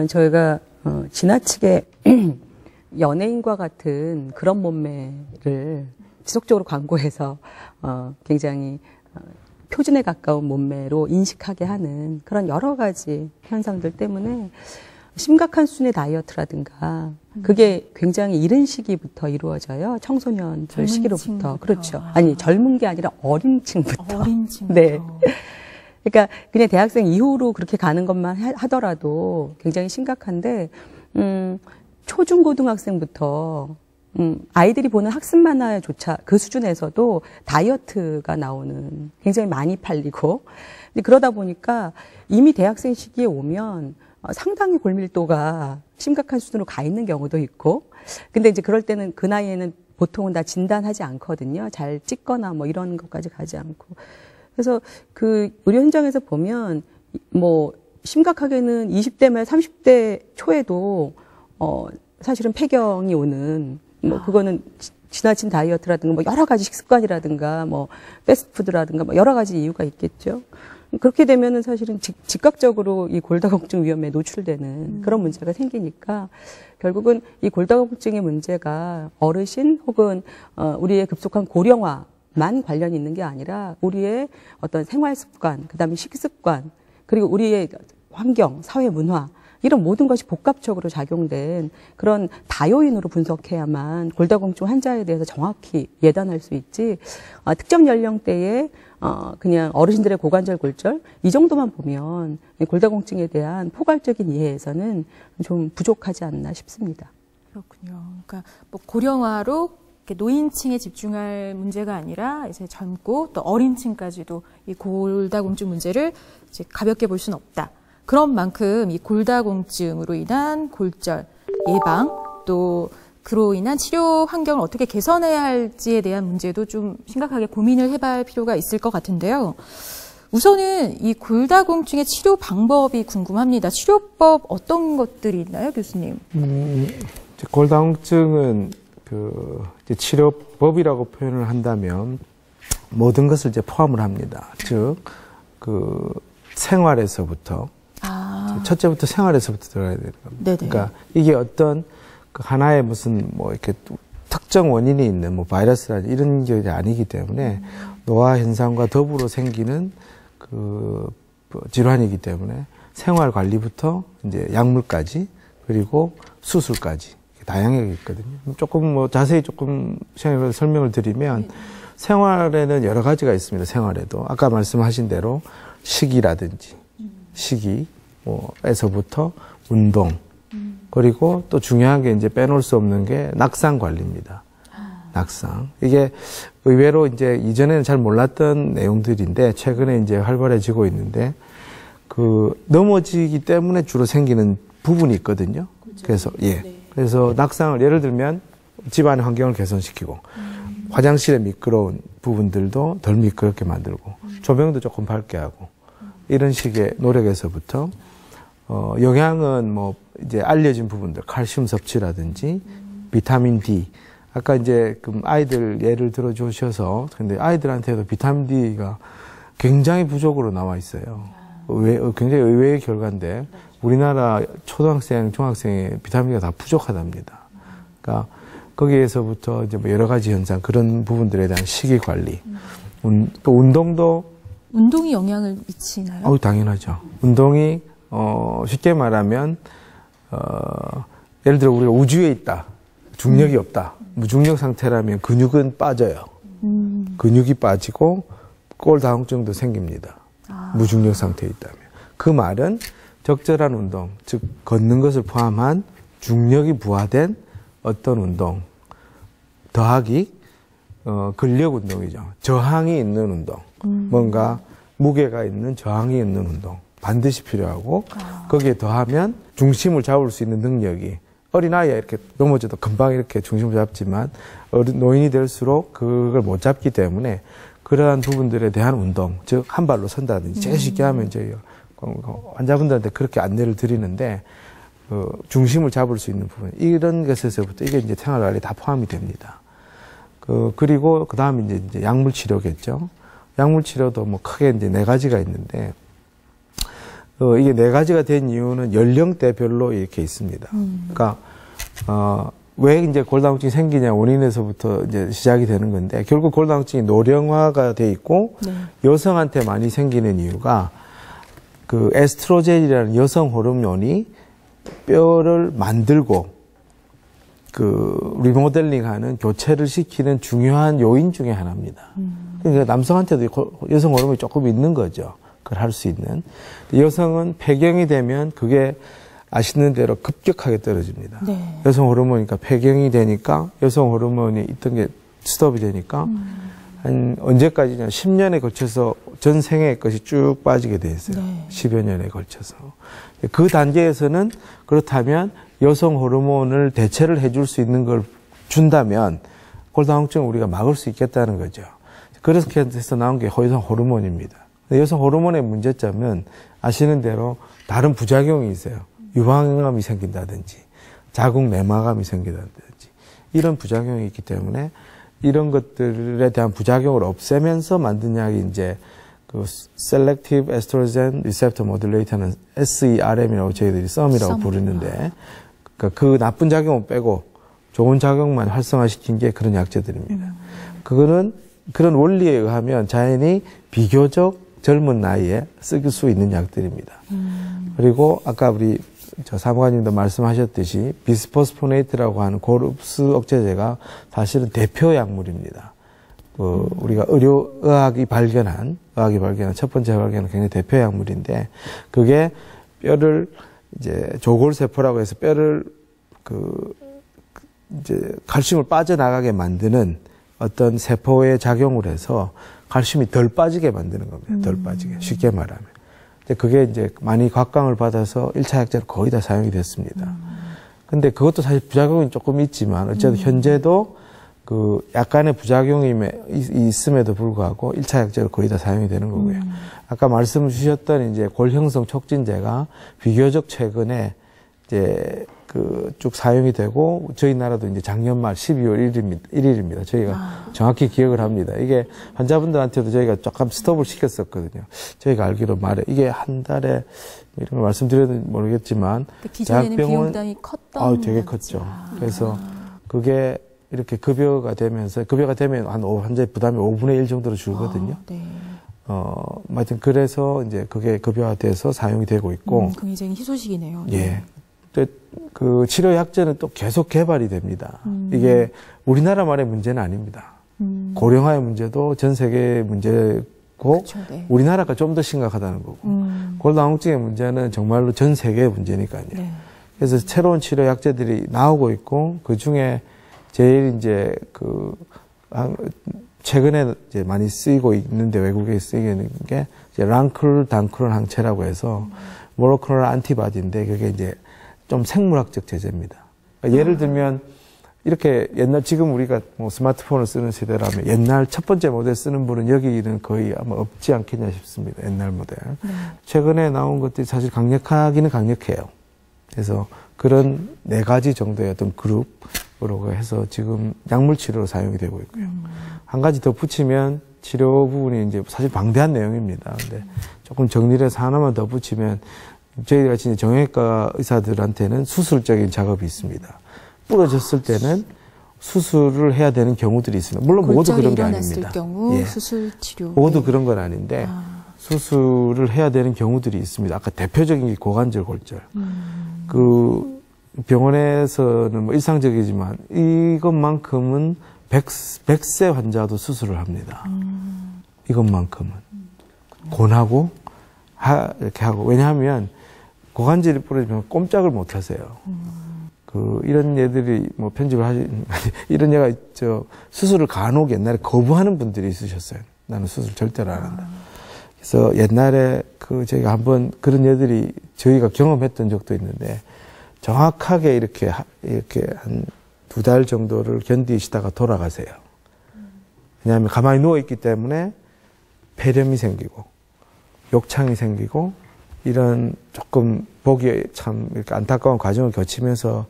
저희가 지나치게 연예인과 같은 그런 몸매를 지속적으로 광고해서 굉장히 표준에 가까운 몸매로 인식하게 하는 그런 여러 가지 현상들 때문에 심각한 수준의 다이어트라든가 그게 굉장히 이른 시기부터 이루어져요. 청소년들 시기로부터. 그렇죠. 아니, 젊은 게 아니라 어린 층부터. 네. 그러니까 그냥 대학생 이후로 그렇게 가는 것만 하더라도 굉장히 심각한데, 초중고등학생부터 아이들이 보는 학습 만화조차 그 수준에서도 다이어트가 나오는, 굉장히 많이 팔리고, 그러다 보니까 이미 대학생 시기에 오면 상당히 골밀도가 심각한 수준으로 가 있는 경우도 있고, 근데 이제 그럴 때는 그 나이에는 보통은 다 진단하지 않거든요. 잘 찍거나 뭐 이런 것까지 가지 않고. 그래서 그 의료 현장에서 보면 뭐 심각하게는 20대 말 30대 초에도 사실은 폐경이 오는, 뭐 그거는 지나친 다이어트라든가 뭐 여러 가지 식습관이라든가 뭐 패스트푸드라든가 뭐 여러 가지 이유가 있겠죠. 그렇게 되면은 사실은 즉각적으로 이 골다공증 위험에 노출되는 그런 문제가 생기니까, 결국은 이 골다공증의 문제가 어르신 혹은 우리의 급속한 고령화만 관련이 있는 게 아니라 우리의 어떤 생활 습관, 그다음에 식습관, 그리고 우리의 환경, 사회 문화, 이런 모든 것이 복합적으로 작용된 그런 다요인으로 분석해야만 골다공증 환자에 대해서 정확히 예단할 수 있지, 특정 연령대에 그냥 어르신들의 고관절 골절 이 정도만 보면 골다공증에 대한 포괄적인 이해에서는 좀 부족하지 않나 싶습니다. 그렇군요. 그러니까 뭐 고령화로 노인층에 집중할 문제가 아니라 이제 젊고 또 어린층까지도 이 골다공증 문제를 이제 가볍게 볼 수는 없다. 그런 만큼 이 골다공증으로 인한 골절 예방, 또 그로 인한 치료 환경을 어떻게 개선해야 할지에 대한 문제도 좀 심각하게 고민을 해볼 필요가 있을 것 같은데요. 우선은 이 골다공증의 치료 방법이 궁금합니다. 치료법 어떤 것들이 있나요, 교수님? 골다공증은 이제 치료법이라고 표현을 한다면 모든 것을 이제 포함을 합니다. 즉, 생활에서부터. 첫째부터 생활에서부터 들어가야 되는 겁니다. 네네. 그러니까 이게 어떤 하나의 무슨 뭐 이렇게 특정 원인이 있는 뭐 바이러스라든지 이런 게 아니기 때문에 노화 현상과 더불어 생기는 질환이기 때문에 생활 관리부터 이제 약물까지 그리고 수술까지 다양하게 있거든요. 조금 뭐 자세히 설명을 드리면 생활에는 여러 가지가 있습니다. 생활에도 아까 말씀하신 대로 식이라든지 에서부터 운동, 그리고 또 중요한 게 이제 빼놓을 수 없는 게 낙상 관리입니다. 낙상. 이게 의외로 이제 이전에는 잘 몰랐던 내용들인데 최근에 이제 활발해지고 있는데, 넘어지기 때문에 주로 생기는 부분이 있거든요. 그래서, 그래서 낙상을 예를 들면 집안의 환경을 개선시키고, 화장실에 미끄러운 부분들도 덜 미끄럽게 만들고, 조명도 조금 밝게 하고, 이런 식의 노력에서부터 영양은 뭐 이제 알려진 부분들, 칼슘 섭취라든지 비타민 D, 아까 이제 그 아이들 예를 들어 주셔서 근데 아이들한테도 비타민 D가 굉장히 부족으로 나와 있어요. 굉장히 의외의 결과인데 우리나라 초등학생, 중학생의 비타민 D가 다 부족하답니다. 그러니까 거기에서부터 이제 뭐 여러 가지 현상 그런 부분들에 대한 식이 관리, 또 운동이 영향을 미치나요? 당연하죠. 운동이 쉽게 말하면 예를 들어 우리가 우주에 있다, 중력이 없다. 무중력 상태라면 근육은 빠져요. 근육이 빠지고 골다공증도 생깁니다. 무중력 상태에 있다면. 그 말은 적절한 운동, 즉 걷는 것을 포함한 중력이 부하된 어떤 운동 더하기 근력 운동이죠. 저항이 있는 운동, 뭔가 무게가 있는 저항이 있는 운동 반드시 필요하고 거기에 더하면 중심을 잡을 수 있는 능력이 어린아이에 이렇게 넘어져도 금방 이렇게 중심을 잡지만 노인이 될수록 그걸 못 잡기 때문에 그러한 부분들에 대한 운동, 즉 한 발로 선다든지 제일 쉽게 하면 저희 환자분들한테 그렇게 안내를 드리는데 중심을 잡을 수 있는 부분 이런 것에서부터 이게 이제 생활관리에 다 포함이 됩니다. 그리고 그 다음에 이제 약물 치료겠죠. 약물 치료도 뭐 크게 이제 4가지가 있는데 이게 4가지가 된 이유는 연령대별로 이렇게 있습니다. 그러니까 왜 이제 골다공증이 생기냐 원인에서부터 이제 시작이 되는 건데 결국 골다공증이 노령화가 돼 있고 여성한테 많이 생기는 이유가 그 에스트로겐이라는 여성 호르몬이 뼈를 만들고 그 리모델링하는 교체를 시키는 중요한 요인 중에 하나입니다. 그러니까 남성한테도 여성 호르몬이 조금 있는 거죠. 그걸 할 수 있는. 여성은 폐경이 되면 그게 아시는 대로 급격하게 떨어집니다. 네. 여성 호르몬이니까 폐경이 되니까 여성 호르몬이 있던 게 스톱이 되니까 한 언제까지냐 10년에 걸쳐서 전 생애의 것이 쭉 빠지게 돼 있어요. 네. 10여 년에 걸쳐서. 그 단계에서는 그렇다면 여성 호르몬을 대체를 해줄 수 있는 걸 준다면 골다공증을 우리가 막을 수 있겠다는 거죠. 그렇게 해서 나온 게 여성 호르몬입니다. 여성 호르몬의 문제점은 아시는 대로 다른 부작용이 있어요. 유방암이 생긴다든지 자궁 내막암이 생긴다든지 이런 부작용이 있기 때문에 이런 것들에 대한 부작용을 없애면서 만든 약이 이제 그 Selective Estrogen Receptor Modulator는 SERM이라고 저희들이 썸이라고 부르는데 그러니까 그 나쁜 작용은 빼고 좋은 작용만 활성화시킨 게 그런 약제들입니다. 그거는 그런 원리에 의하면 자연히 비교적 젊은 나이에 쓸 수 있는 약들입니다. 그리고 아까 우리 사무관님도 말씀하셨듯이 비스포스포네이트라고 하는 고릅스 억제제가 사실은 대표 약물입니다. 우리가 의학이 발견한 첫 번째 발견은 굉장히 대표 약물인데 그게 뼈를 이제 조골세포라고 해서 뼈를 이제 칼슘을 빠져나가게 만드는 어떤 세포에 작용을 해서 칼슘이 덜 빠지게 만드는 겁니다. 덜 빠지게. 쉽게 말하면. 그게 이제 많이 각광을 받아서 1차 약제로 거의 다 사용이 됐습니다. 근데 그것도 사실 부작용이 조금 있지만 어쨌든 현재도 그 약간의 부작용이 있음에도 불구하고 1차 약제로 거의 다 사용이 되는 거고요. 아까 말씀 주셨던 이제 골형성 촉진제가 비교적 최근에 이제 쭉 사용이 되고 저희 나라도 이제 작년 말 12월 1일입니다. 저희가 정확히 기억을 합니다. 이게 환자분들한테도 저희가 조금 스톱을 시켰었거든요. 저희가 알기로 말해 이게 한 달에 이런 걸 말씀드려도 모르겠지만 기존에는 비용 부담이 컸던 되게 컸죠. 그래서 그게 이렇게 급여가 되면 환자의 부담이 5분의 1 정도로 줄거든요. 네. 하여튼 그래서 이제 그게 급여화돼서 사용이 되고 있고. 굉장히 희소식이네요. 예. 그 치료 약제는 또 계속 개발이 됩니다. 이게 우리나라만의 문제는 아닙니다. 고령화의 문제도 전 세계의 문제고 그렇죠, 네. 우리나라가 좀 더 심각하다는 거고 골다공증의 문제는 정말로 전 세계의 문제니까요. 네. 그래서 새로운 치료 약제들이 나오고 있고 그 중에 제일 이제 최근에 이제 많이 쓰이고 있는데 외국에 쓰이고 있는 게 이제 랑클단크론 항체라고 해서 모노클로널 안티바디인데 그게 이제 좀 생물학적 제제입니다. 그러니까 예를 들면 이렇게 지금 우리가 뭐 스마트폰을 쓰는 세대라면 옛날 첫 번째 모델 쓰는 분은 여기는 거의 아마 없지 않겠냐 싶습니다. 옛날 모델. 최근에 나온 것들이 사실 강력하기는 강력해요. 그래서 그런 4가지 정도의 어떤 그룹, 해서 지금 약물 치료로 사용이 되고 있고요. 한 가지 더 붙이면 치료 부분이 이제 사실 방대한 내용입니다. 근데 조금 정리를 해서 하나만 더 붙이면 저희 같이 정형외과 의사들한테는 수술적인 작업이 있습니다. 부러졌을 때는 수술을 해야 되는 경우들이 있습니다. 물론 모두 그런 게 아닙니다. 경우 수술 치료 모두 그런 건 아닌데 수술을 해야 되는 경우들이 있습니다. 아까 대표적인 게 고관절 골절. 그 병원에서는 뭐 일상적이지만 이것만큼은 100세 환자도 수술을 합니다. 이것만큼은 권하고 이렇게 하고 왜냐하면 고관절이 부러지면 꼼짝을 못 하세요. 이런 애들이 뭐 편집을 이런 애가 수술을 간혹 옛날에 거부하는 분들이 있으셨어요. 나는 수술 절대로 안 한다. 그래서 옛날에 저희가 한번 그런 애들이 저희가 경험했던 적도 있는데 정확하게 이렇게 한 2달 정도를 견디시다가 돌아가세요. 왜냐하면 가만히 누워있기 때문에 폐렴이 생기고 욕창이 생기고 이런 조금 보기에 참 이렇게 안타까운 과정을 거치면서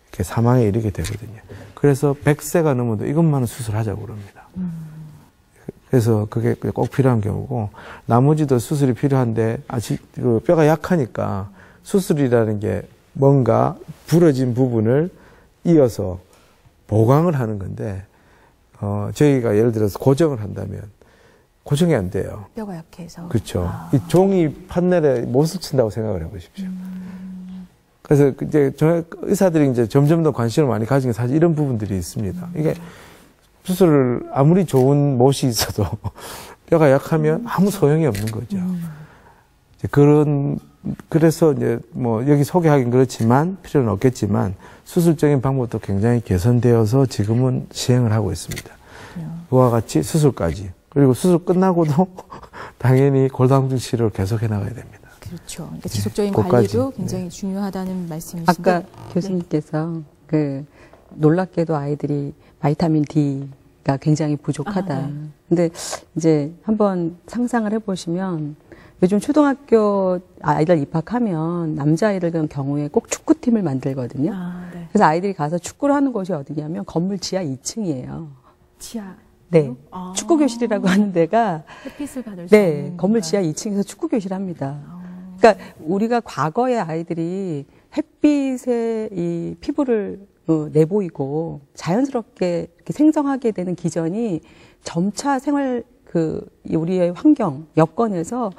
이렇게 사망에 이르게 되거든요. 그래서 100세가 넘어도 이것만은 수술하자고 그럽니다. 그래서 그게 꼭 필요한 경우고 나머지도 수술이 필요한데 아직 뼈가 약하니까 수술이라는 게 뭔가 부러진 부분을 이어서 보강을 하는 건데 저희가 예를 들어서 고정을 한다면 고정이 안 돼요. 뼈가 약해서. 그렇죠. 이 종이 판넬에 못을 친다고 생각을 해보십시오. 그래서 이제 의사들이 이제 점점 더 관심을 많이 가진 게 사실 이런 부분들이 있습니다. 이게 수술을 아무리 좋은 못이 있어도 뼈가 약하면 아무 소용이 없는 거죠. 그래서 이제 뭐 여기 소개하긴 그렇지만 필요는 없겠지만 수술적인 방법도 굉장히 개선되어서 지금은 시행을 하고 있습니다. 그와 같이 수술까지. 그리고 수술 끝나고도 당연히 골다공증 치료를 계속해 나가야 됩니다. 그렇죠. 그러니까 지속적인 그것까지. 관리도 굉장히 중요하다는 말씀이신데. 아까 교수님께서 놀랍게도 아이들이 바이타민 D가 굉장히 부족하다. 근데 이제 한번 상상을 해보시면 요즘 초등학교 아이들 입학하면 남자아이들 같은 경우에 꼭 축구팀을 만들거든요. 네. 그래서 아이들이 가서 축구를 하는 곳이 어디냐면 건물 지하 2층이에요. 지하. 네. 축구교실이라고 하는 데가 햇빛을 받을 수 네, 있는 건물 지하 2층에서 축구교실 합니다. 그러니까 우리가 과거의 아이들이 햇빛에 이 피부를 내보이고 자연스럽게 이렇게 생성하게 되는 기전이 점차 우리의 환경, 여건에서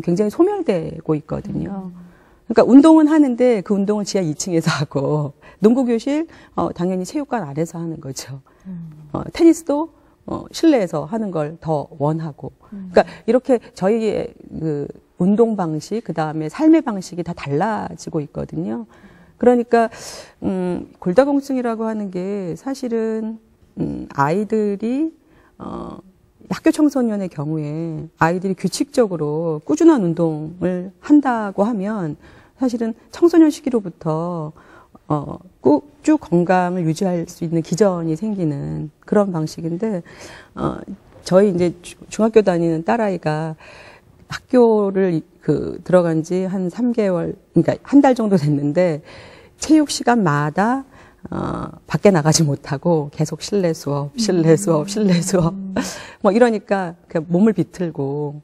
굉장히 소멸되고 있거든요. 그러니까 운동은 하는데 그 운동을 지하 2층에서 하고 농구교실 당연히 체육관 아래서 하는 거죠. 테니스도 실내에서 하는 걸 더 원하고. 그러니까 이렇게 저희의 운동 방식, 그 다음에 삶의 방식이 다 달라지고 있거든요. 그러니까, 골다공증이라고 하는 게 사실은, 아이들이, 학교 청소년의 경우에 아이들이 규칙적으로 꾸준한 운동을 한다고 하면 사실은 청소년 시기로부터 쭉 건강을 유지할 수 있는 기전이 생기는 그런 방식인데, 저희 이제 중학교 다니는 딸아이가 학교를 들어간 지 한 3개월, 그러니까 한 달 정도 됐는데, 체육 시간마다, 밖에 나가지 못하고 계속 실내 수업. 뭐 이러니까 몸을 비틀고,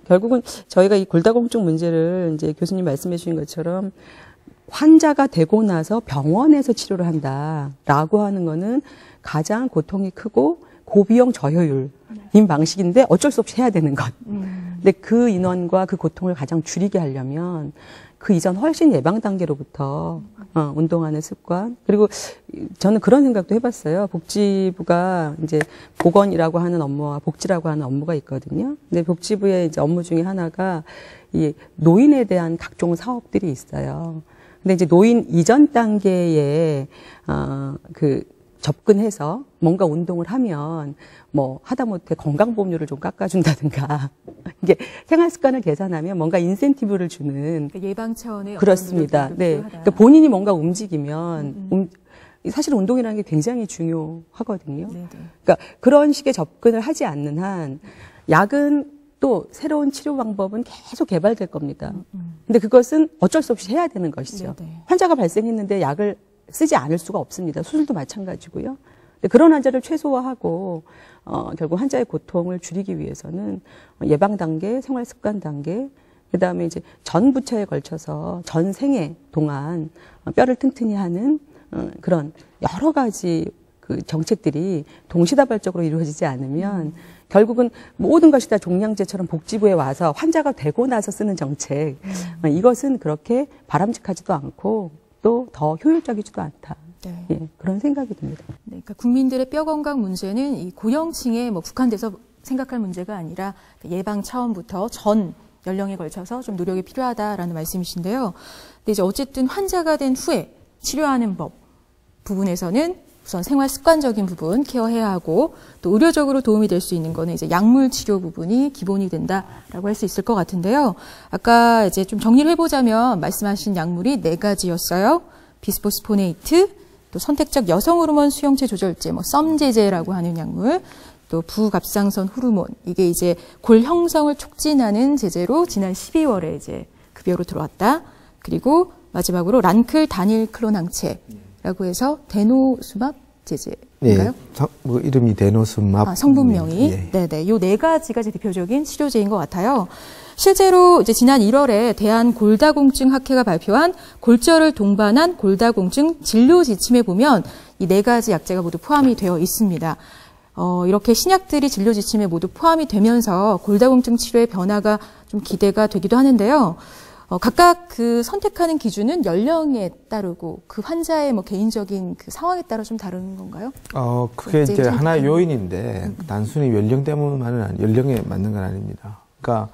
결국은 저희가 이 골다공증 문제를 이제 교수님 말씀해 주신 것처럼 환자가 되고 나서 병원에서 치료를 한다라고 하는 거는 가장 고통이 크고 고비용 저효율인 방식인데 어쩔 수 없이 해야 되는 것. 근데 그 인원과 그 고통을 가장 줄이게 하려면 그 이전 훨씬 예방 단계로부터 운동하는 습관. 그리고 저는 그런 생각도 해봤어요. 복지부가 이제 보건이라고 하는 업무와 복지라고 하는 업무가 있거든요. 근데 복지부의 이제 업무 중에 하나가 이 노인에 대한 각종 사업들이 있어요. 근데 이제 노인 이전 단계에 접근해서 뭔가 운동을 하면 뭐 하다못해 건강보험료를 좀 깎아준다든가 이게 생활 습관을 계산하면 뭔가 인센티브를 주는 그러니까 예방 차원의 그렇습니다. 네, 그러니까 본인이 뭔가 움직이면 사실 운동이라는 게 굉장히 중요하거든요. 네네. 그러니까 그런 식의 접근을 하지 않는 한 약은 또 새로운 치료 방법은 계속 개발될 겁니다. 근데 그것은 어쩔 수 없이 해야 되는 것이죠. 네네. 환자가 발생했는데 약을 쓰지 않을 수가 없습니다. 수술도 마찬가지고요. 그런 환자를 최소화하고 결국 환자의 고통을 줄이기 위해서는 예방 단계, 생활 습관 단계, 그다음에 이제 전 부처에 걸쳐서 전 생애 동안 뼈를 튼튼히 하는 그런 여러 가지 그 정책들이 동시다발적으로 이루어지지 않으면 결국은 모든 것이 다 종량제처럼 복지부에 와서 환자가 되고 나서 쓰는 정책, 이것은 그렇게 바람직하지도 않고 또 더 효율적이지도 않다. 네. 예, 그런 생각이 듭니다. 네, 그러니까 국민들의 뼈 건강 문제는 이 고령층에 뭐 국한돼서 생각할 문제가 아니라 예방 차원부터 전 연령에 걸쳐서 좀 노력이 필요하다라는 말씀이신데요. 근데 이제 어쨌든 환자가 된 후에 치료하는 법 부분에서는 우선 생활 습관적인 부분 케어해야 하고 또 의료적으로 도움이 될 수 있는 거는 이제 약물 치료 부분이 기본이 된다라고 할 수 있을 것 같은데요. 아까 이제 좀 정리를 해보자면 말씀하신 약물이 4가지였어요. 비스포스포네이트, 또 선택적 여성 호르몬 수용체 조절제, 뭐 썸제제라고 하는 약물, 또 부갑상선 호르몬, 이게 이제 골 형성을 촉진하는 제제로 지난 12월에 이제 급여로 들어왔다. 그리고 마지막으로 란클 다닐 클론 항체라고 해서 데노수맙 제제인가요? 네, 뭐 이름이 데노수맙. 성분명이. 예. 네네. 요 4가지가 이제 대표적인 치료제인 것 같아요. 실제로 이제 지난 1월에 대한골다공증학회가 발표한 골절을 동반한 골다공증 진료 지침에 보면 이 4가지 약제가 모두 포함이 되어 있습니다. 이렇게 신약들이 진료 지침에 모두 포함이 되면서 골다공증 치료의 변화가 좀 기대가 되기도 하는데요. 각각 그 선택하는 기준은 연령에 따르고 그 환자의 뭐 개인적인 그 상황에 따라 좀 다른 건가요? 그게 이제 하나의 요인인데 단순히 연령 때문만은 연령에 맞는 건 아닙니다. 그러니까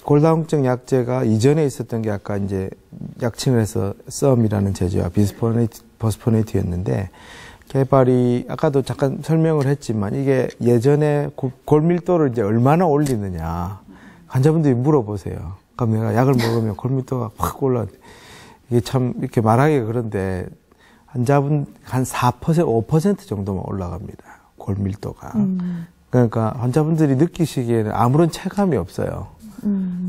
골다공증 약제가 이전에 있었던 게 아까 이제 약칭을 해서 썸이라는 제제와 비스포스포네이트였는데 개발이 아까도 잠깐 설명을 했지만 이게 예전에 골밀도를 이제 얼마나 올리느냐 환자분들이 물어보세요. 그럼 내가 약을 먹으면 골밀도가 확 올라. 이게 참 이렇게 말하기가 그런데 환자분 한 4%, 5% 정도만 올라갑니다. 골밀도가. 그러니까 환자분들이 느끼시기에는 아무런 체감이 없어요.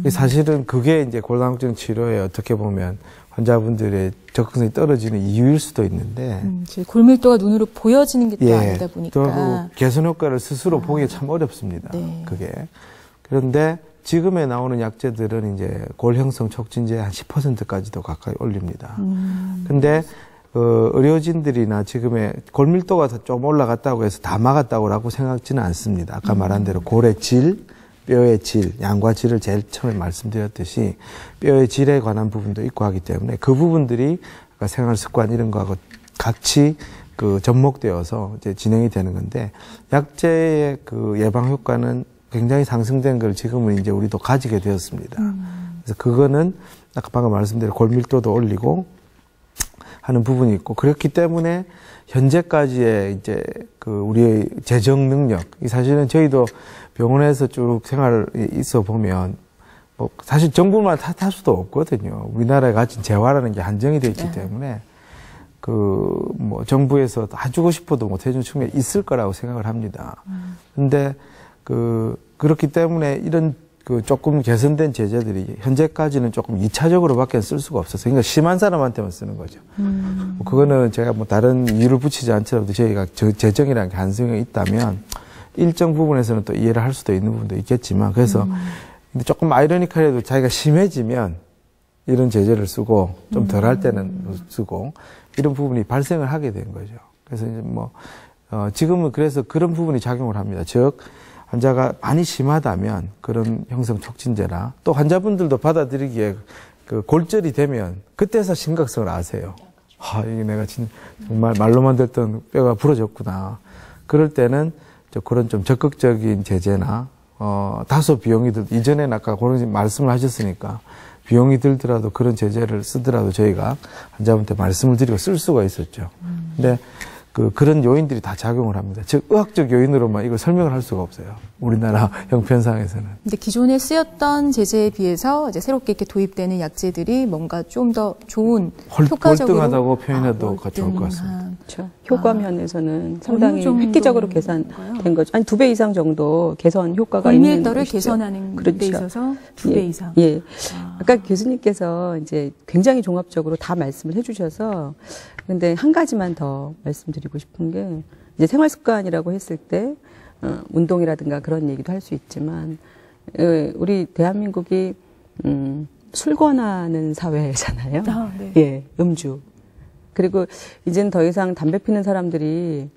사실은 그게 이제 골다공증 치료에 어떻게 보면 환자분들의 접근성이 떨어지는 이유일 수도 있는데 골밀도가 눈으로 보여지는 게 또 예, 아니다 보니까 또 개선 효과를 스스로 보기 참 어렵습니다. 네. 그게. 그런데 지금에 나오는 약제들은 이제 골 형성 촉진제 한 10%까지도 가까이 올립니다. 근데 의료진들이나 지금의 골밀도가 좀 올라갔다고 해서 다 막았다고 생각지는 않습니다. 아까 말한 대로 골의 질, 뼈의 질, 양과 질을 제일 처음에 말씀드렸듯이 뼈의 질에 관한 부분도 있고 하기 때문에 그 부분들이 생활 습관 이런 거하고 같이 접목되어서 이제 진행이 되는 건데 약제의 예방 효과는 굉장히 상승된 걸 지금은 이제 우리도 가지게 되었습니다. 그래서 그거는 아까 방금 말씀드린 골밀도도 올리고 하는 부분이 있고 그렇기 때문에 현재까지의 이제 우리의 재정 능력, 사실은 저희도 병원에서 쭉 생활을 있어 보면 뭐 사실 정부만 탓할 수도 없거든요. 우리나라에 가진 재화라는 게 한정이 되어 있기 때문에 뭐 정부에서 다 주고 싶어도 못 해주는 측면이 있을 거라고 생각을 합니다. 근데 그렇기 때문에 이런 조금 개선된 제재들이 현재까지는 조금 2차적으로밖에 쓸 수가 없어서 그러니까 심한 사람한테만 쓰는 거죠. 뭐 그거는 제가 뭐 다른 이유를 붙이지 않더라도 저희가 재정이라는 게 한정이 있다면 일정 부분에서는 또 이해를 할 수도 있는 부분도 있겠지만 그래서 근데 조금 아이러니컬해도 자기가 심해지면 이런 제재를 쓰고 좀 덜할 때는 쓰고 이런 부분이 발생을 하게 된 거죠. 그래서 이제 뭐 지금은 그래서 그런 부분이 작용을 합니다. 즉 환자가 많이 심하다면 그런 형성 촉진제나 또 환자분들도 받아들이기에 골절이 되면 그때서 심각성을 아세요. 이게 내가 정말 말로만 듣던 뼈가 부러졌구나. 그럴 때는 그런 좀 적극적인 제재나 다소 비용이 이전에는 아까 그런 말씀을 하셨으니까 비용이 들더라도 그런 제재를 쓰더라도 저희가 환자분한테 말씀을 드리고 쓸 수가 있었죠. 근데 그런 요인들이 다 작용을 합니다. 즉, 의학적 요인으로만 이걸 설명을 할 수가 없어요. 우리나라 형편상에서는. 근데 기존에 쓰였던 제재에 비해서 이제 새롭게 이렇게 도입되는 약제들이 뭔가 좀 더 좋은 효과적으로 월등하다고 표현해도 좋을 것 같습니다. 그렇죠. 효과 면에서는 상당히 획기적으로 개선된 거죠. 아니 2배 이상 정도 개선 효과가 있는 골밀도를 것이죠. 개선하는 그렇죠. 데 있어서 2배 예, 이상. 예. 아까 교수님께서 이제 굉장히 종합적으로 다 말씀을 해주셔서 근데 한 가지만 더 말씀드리고 싶은 게 이제 생활 습관이라고 했을 때 운동이라든가 그런 얘기도 할 수 있지만 우리 대한민국이 술 권하는 사회잖아요. 네. 예, 음주. 그리고 이제는 더 이상 담배 피는 사람들이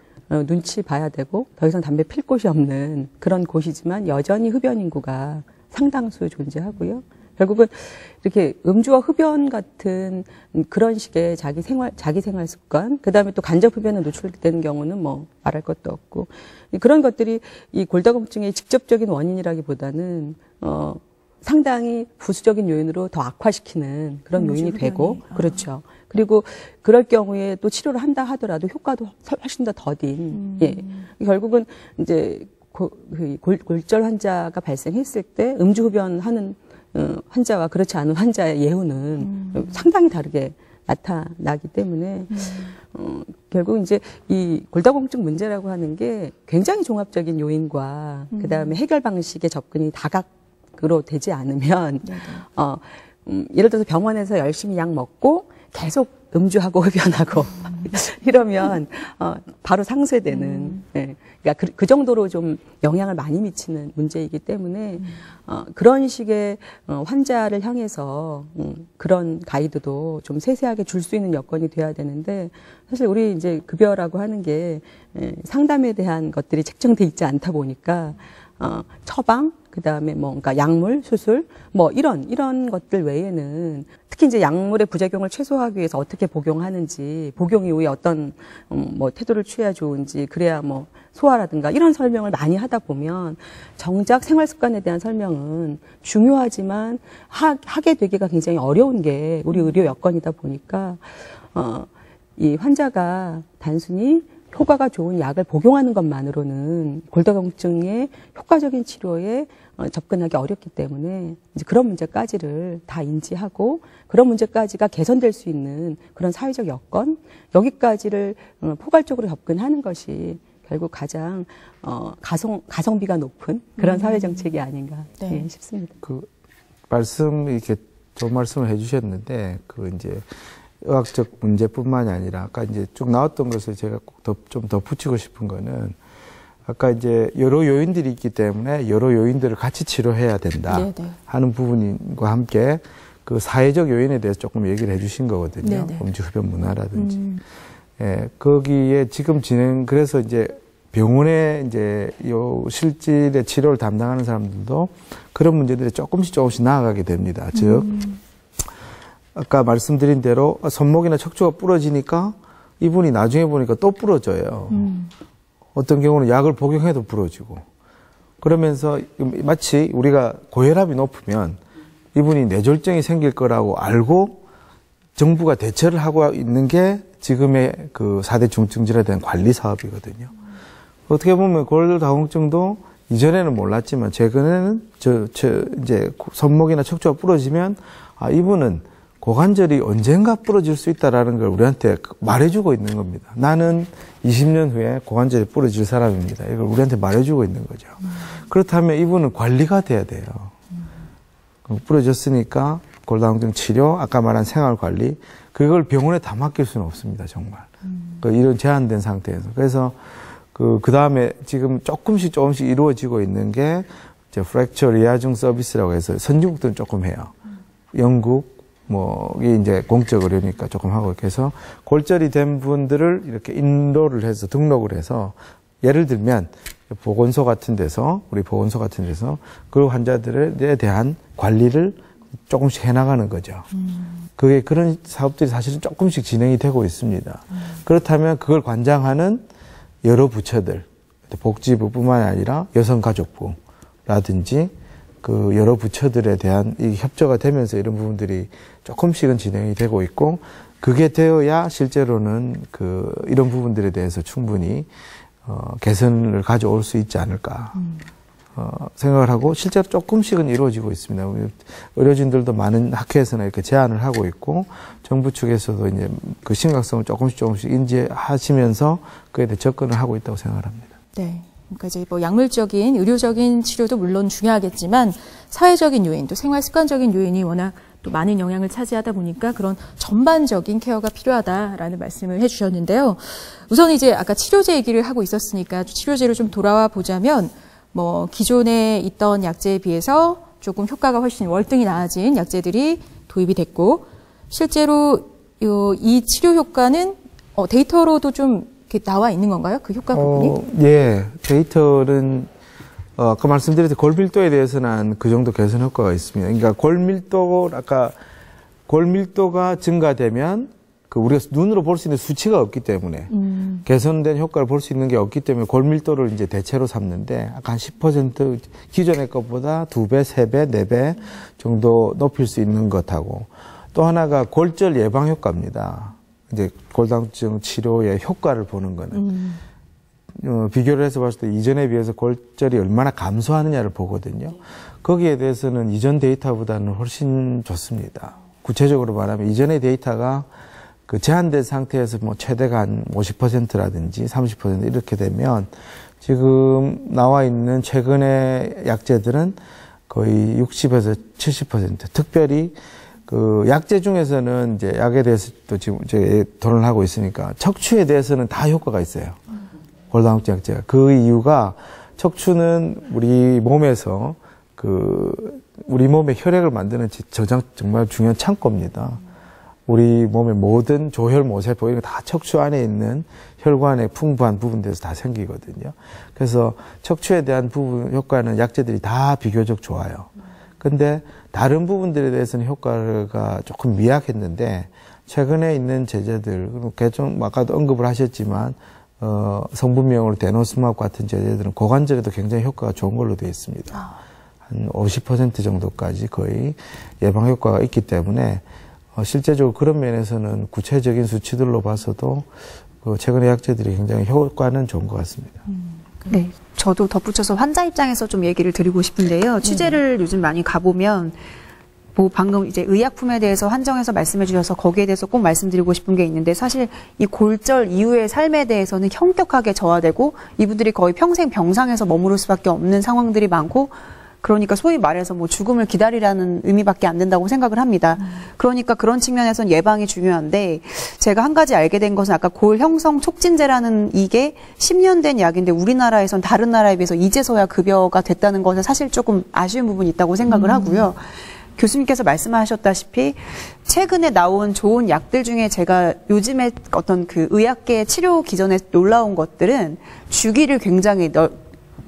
눈치 봐야 되고 더 이상 담배 필 곳이 없는 그런 곳이지만 여전히 흡연 인구가 상당수 존재하고요. 결국은 이렇게 음주와 흡연 같은 그런 식의 자기 생활 습관, 그 다음에 또 간접 흡연에 노출되는 경우는 뭐 말할 것도 없고 그런 것들이 이 골다공증의 직접적인 원인이라기보다는 상당히 부수적인 요인으로 더 악화시키는 그런 요인이 되고 그렇죠. 그리고 그럴 경우에 또 치료를 한다 하더라도 효과도 훨씬 더 더딘. 예. 결국은 이제 골절 환자가 발생했을 때 음주 흡연하는 환자와 그렇지 않은 환자의 예후는 상당히 다르게 나타나기 때문에 결국 이제 이 골다공증 문제라고 하는 게 굉장히 종합적인 요인과 그다음에 해결 방식의 접근이 다각으로 되지 않으면 예를 들어서 병원에서 열심히 약 먹고 계속 음주하고 흡연하고 이러면 바로 상쇄되는 예. 그러니까 그 정도로 좀 영향을 많이 미치는 문제이기 때문에 그런 식의 환자를 향해서 그런 가이드도 좀 세세하게 줄 수 있는 여건이 돼야 되는데 사실 우리 이제 급여라고 하는 게 상담에 대한 것들이 책정돼 있지 않다 보니까 처방 그다음에 뭔가 약물, 수술 뭐 이런 것들 외에는 특히 이제 약물의 부작용을 최소화하기 위해서 어떻게 복용하는지, 복용 이후에 어떤 뭐 태도를 취해야 좋은지, 그래야 뭐 소화라든가 이런 설명을 많이 하다 보면 정작 생활 습관에 대한 설명은 중요하지만 하게 되기가 굉장히 어려운 게 우리 의료 여건이다 보니까 이 환자가 단순히 효과가 좋은 약을 복용하는 것만으로는 골다공증의 효과적인 치료에 접근하기 어렵기 때문에 이제 그런 문제까지를 다 인지하고 그런 문제까지가 개선될 수 있는 그런 사회적 여건, 여기까지를 포괄적으로 접근하는 것이 결국 가장 가성비가 높은 그런 사회 정책이 아닌가 네. 싶습니다. 이렇게 좋은 말씀을 해주셨는데 이제 의학적 문제뿐만이 아니라 아까 이제 쭉 나왔던 것을 제가 좀 덧붙이고 싶은 거는 아까 이제 여러 요인들이 있기 때문에 여러 요인들을 같이 치료해야 된다 하는 부분과 함께 그 사회적 요인에 대해서 조금 얘기를 해주신 거거든요. 음주 흡연 문화라든지. 예, 거기에 지금 그래서 이제 병원에 이제 요 실질의 치료를 담당하는 사람들도 그런 문제들이 조금씩 나아가게 됩니다. 즉, 아까 말씀드린 대로 손목이나 척추가 부러지니까 이분이 나중에 보니까 또 부러져요. 어떤 경우는 약을 복용해도 부러지고. 그러면서 마치 우리가 고혈압이 높으면 이분이 뇌졸중이 생길 거라고 알고 정부가 대처를 하고 있는 게 지금의 그 4대 중증질환에 대한 관리 사업이거든요. 어떻게 보면 골다공증도 이전에는 몰랐지만 최근에는 이제 손목이나 척추가 부러지면 이분은 고관절이 언젠가 부러질 수 있다라는 걸 우리한테 말해주고 있는 겁니다. 나는 20년 후에 고관절이 부러질 사람입니다. 이걸 우리한테 말해주고 있는 거죠. 그렇다면 이분은 관리가 돼야 돼요. 부러졌으니까 골다공증 치료, 아까 말한 생활관리, 그걸 병원에 다 맡길 수는 없습니다. 정말. 이런 제한된 상태에서. 그래서 그 다음에 지금 조금씩 이루어지고 있는 게 이제 프랙처 리하중 서비스라고 해서 선진국들은 조금 해요. 영국, 이게 이제 공적 의료니까 조금 하고 이렇게 해서 골절이 된 분들을 이렇게 인로를 해서 등록을 해서 예를 들면 보건소 같은 데서 그 환자들에 대한 관리를 조금씩 해나가는 거죠. 그런 사업들이 사실은 조금씩 진행이 되고 있습니다. 그렇다면 그걸 관장하는 여러 부처들, 복지부뿐만 아니라 여성가족부라든지 그 여러 부처들에 대한 이 협조가 되면서 이런 부분들이 조금씩은 진행이 되고 있고 그게 되어야 실제로는 이런 부분들에 대해서 충분히 개선을 가져올 수 있지 않을까 생각을 하고 실제로 조금씩은 이루어지고 있습니다. 의료진들도 많은 학회에서나 이렇게 제안을 하고 있고 정부 측에서도 이제 그 심각성을 조금씩 인지하시면서 그에 대해 접근을 하고 있다고 생각을 합니다. 네. 그러니까 이제 뭐 약물적인 의료적인 치료도 물론 중요하겠지만 사회적인 요인 또 생활 습관적인 요인이 워낙 또 많은 영향을 차지하다 보니까 그런 전반적인 케어가 필요하다라는 말씀을 해주셨는데요. 우선 이제 아까 치료제 얘기를 하고 있었으니까 치료제로 좀 돌아와 보자면 뭐 기존에 있던 약제에 비해서 조금 효과가 훨씬 월등히 나아진 약제들이 도입이 됐고 실제로 이 치료 효과는 데이터로도 좀 이렇게 나와 있는 건가요? 그 효과 부분이? 예, 데이터는 아까 말씀드렸듯이 골밀도에 대해서는 그 정도 개선 효과가 있습니다. 그러니까 골밀도가 증가되면 우리가 눈으로 볼 수 있는 수치가 없기 때문에 개선된 효과를 볼 수 있는 게 없기 때문에 골밀도를 이제 대체로 삼는데 아까 한 10% 기존의 것보다 2배, 3배, 4배 정도 높일 수 있는 것하고 또 하나가 골절 예방 효과입니다. 이제 골다공증 치료의 효과를 보는 거는 비교를 해서 봤을 때 이전에 비해서 골절이 얼마나 감소하느냐를 보거든요. 거기에 대해서는 이전 데이터보다는 훨씬 좋습니다. 구체적으로 말하면 이전의 데이터가 제한된 상태에서 뭐 최대가 한 50%라든지 30% 이렇게 되면 지금 나와 있는 최근의 약제들은 거의 60에서 70%. 특별히 약제 중에서는 이제 약에 대해서 또 지금 이제 토론을 하고 있으니까 척추에 대해서는 다 효과가 있어요. 골다공증 약제가. 그 이유가 척추는 우리 몸에서 우리 몸의 혈액을 만드는 정말 중요한 창고입니다. 우리 몸의 모든 조혈, 모세포 이런 거 다 척추 안에 있는 혈관의 풍부한 부분들에서 다 생기거든요. 그래서 척추에 대한 부분 효과는 약제들이 다 비교적 좋아요. 근데 다른 부분들에 대해서는 효과가 조금 미약했는데 최근에 있는 제제들, 개종 아까도 언급을 하셨지만 성분명으로 데노스맙 같은 제제들은 고관절에도 굉장히 효과가 좋은 걸로 되어 있습니다. 한 50% 정도까지 거의 예방 효과가 있기 때문에 실제적으로 그런 면에서는 구체적인 수치들로 봐서도 최근의 약제들이 굉장히 효과는 좋은 것 같습니다. 네, 저도 덧붙여서 환자 입장에서 좀 얘기를 드리고 싶은데요. 취재를 요즘 많이 가보면 뭐 방금 이제 의약품에 대해서 한정해서 말씀해 주셔서 거기에 대해서 꼭 말씀드리고 싶은 게 있는데 사실 이 골절 이후의 삶에 대해서는 현격하게 저하되고 이분들이 거의 평생 병상에서 머무를 수밖에 없는 상황들이 많고 그러니까 소위 말해서 뭐 죽음을 기다리라는 의미밖에 안 된다고 생각을 합니다. 그러니까 그런 측면에서는 예방이 중요한데 제가 한 가지 알게 된 것은 아까 골 형성 촉진제라는 이게 10년 된 약인데 우리나라에선 다른 나라에 비해서 이제서야 급여가 됐다는 것은 사실 조금 아쉬운 부분이 있다고 생각을 하고요. 교수님께서 말씀하셨다시피 최근에 나온 좋은 약들 중에 제가 요즘에 어떤 의학계 치료 기전에 놀라운 것들은 주기를 굉장히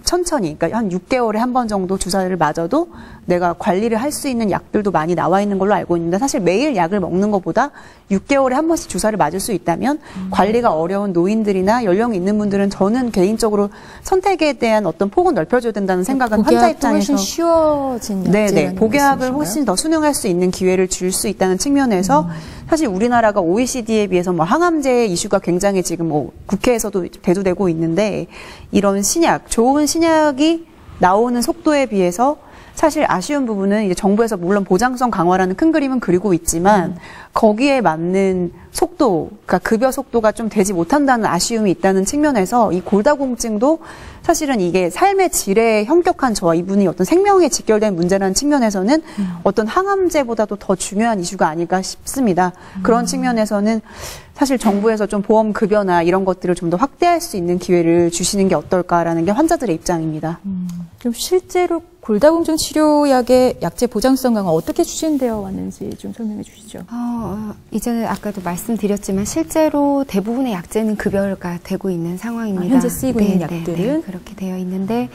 천천히, 그러니까 한 6개월에 한 번 정도 주사를 맞아도 내가 관리를 할 수 있는 약들도 많이 나와 있는 걸로 알고 있는데 사실 매일 약을 먹는 것보다 6개월에 한 번씩 주사를 맞을 수 있다면 관리가 어려운 노인들이나 연령이 있는 분들은 저는 개인적으로 선택에 대한 어떤 폭은 넓혀줘야 된다는 생각은 환자 입장에서 훨씬 쉬워진 약제라는 복약을 훨씬 더 순응할 수 있는 기회를 줄 수 있다는 측면에서 사실 우리나라가 OECD에 비해서 뭐 항암제 이슈가 굉장히 지금 뭐 국회에서도 대두되고 있는데 이런 신약, 좋은 신약이 나오는 속도에 비해서 사실 아쉬운 부분은 이제 정부에서 물론 보장성 강화라는 큰 그림은 그리고 있지만 거기에 맞는 속도, 그러니까 급여 속도가 좀 되지 못한다는 아쉬움이 있다는 측면에서 이 골다공증도 사실은 이게 삶의 질의 현격한 저하, 이분이 어떤 생명에 직결된 문제라는 측면에서는 어떤 항암제보다도 더 중요한 이슈가 아닐까 싶습니다. 그런 측면에서는 사실 정부에서 좀 보험 급여나 이런 것들을 좀 더 확대할 수 있는 기회를 주시는 게 어떨까라는 게 환자들의 입장입니다. 그럼 실제로 골다공증 치료약의 약제 보장성 강화 어떻게 추진되어 왔는지 좀 설명해 주시죠. 이제는 아까도 말씀드렸지만 실제로 대부분의 약제는 급여가 되고 있는 상황입니다. 현재 쓰이고 있는 약들은? 그렇게 되어 있는데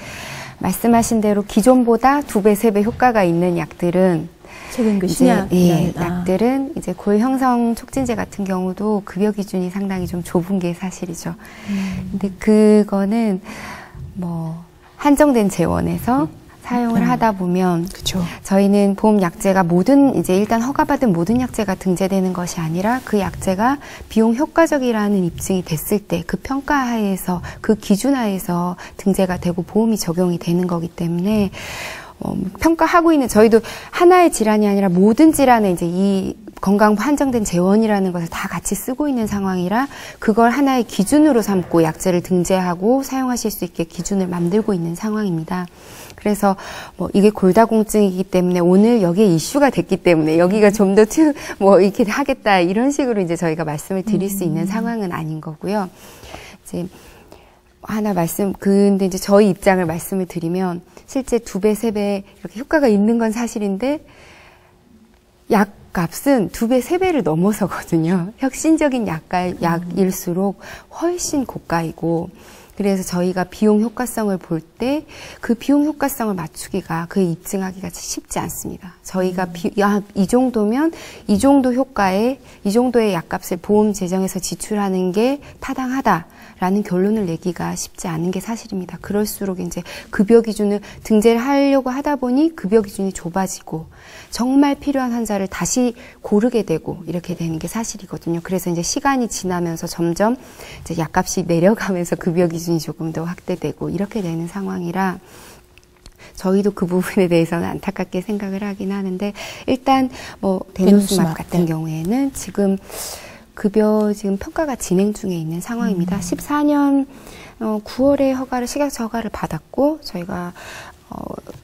말씀하신 대로 기존보다 2배, 3배 효과가 있는 약들은 최근 신약 약들은 이제 골 형성 촉진제 같은 경우도 급여 기준이 상당히 좀 좁은 게 사실이죠. 근데 그거는 뭐 한정된 재원에서 사용을 하다 보면 그렇죠. 저희는 보험 약제가 이제 일단 허가받은 모든 약제가 등재되는 것이 아니라 그 약제가 비용 효과적이라는 입증이 됐을 때 그 평가하에서 그 기준 하에서 등재가 되고 보험이 적용이 되는 거기 때문에 평가하고 있는 저희도 하나의 질환이 아니라 모든 질환에 이제 이 건강 한정된 재원이라는 것을 다 같이 쓰고 있는 상황이라 그걸 하나의 기준으로 삼고 약제를 등재하고 사용하실 수 있게 기준을 만들고 있는 상황입니다. 그래서 이게 골다공증이기 때문에 오늘 여기에 이슈가 됐기 때문에 여기가 좀 더 이렇게 하겠다 이런 식으로 이제 저희가 말씀을 드릴 수 있는 상황은 아닌 거고요. 이제 근데 이제 저희 입장을 말씀을 드리면 실제 2배, 3배 이렇게 효과가 있는 건 사실인데 약값은 2배, 3배를 넘어서거든요. 혁신적인 약일수록 훨씬 고가이고 그래서 저희가 비용 효과성을 볼 때 그 비용 효과성을 맞추기가 입증하기가 쉽지 않습니다. 저희가 이 정도면 이 정도 효과에 이 정도의 약값을 보험 재정에서 지출하는 게 타당하다라는 결론을 내기가 쉽지 않은 게 사실입니다. 그럴수록 이제 급여 기준을 등재를 하려고 하다 보니 급여 기준이 좁아지고 정말 필요한 환자를 다시 고르게 되고 이렇게 되는 게 사실이거든요. 그래서 이제 시간이 지나면서 점점 이제 약값이 내려가면서 급여 기준이 조금 더 확대되고 이렇게 되는 상황이라 저희도 그 부분에 대해서는 안타깝게 생각을 하긴 하는데 일단 데노스맙 같은 경우에는 지금 급여 평가가 진행 중에 있는 상황입니다. 14년 9월에 식약처 허가를 받았고 저희가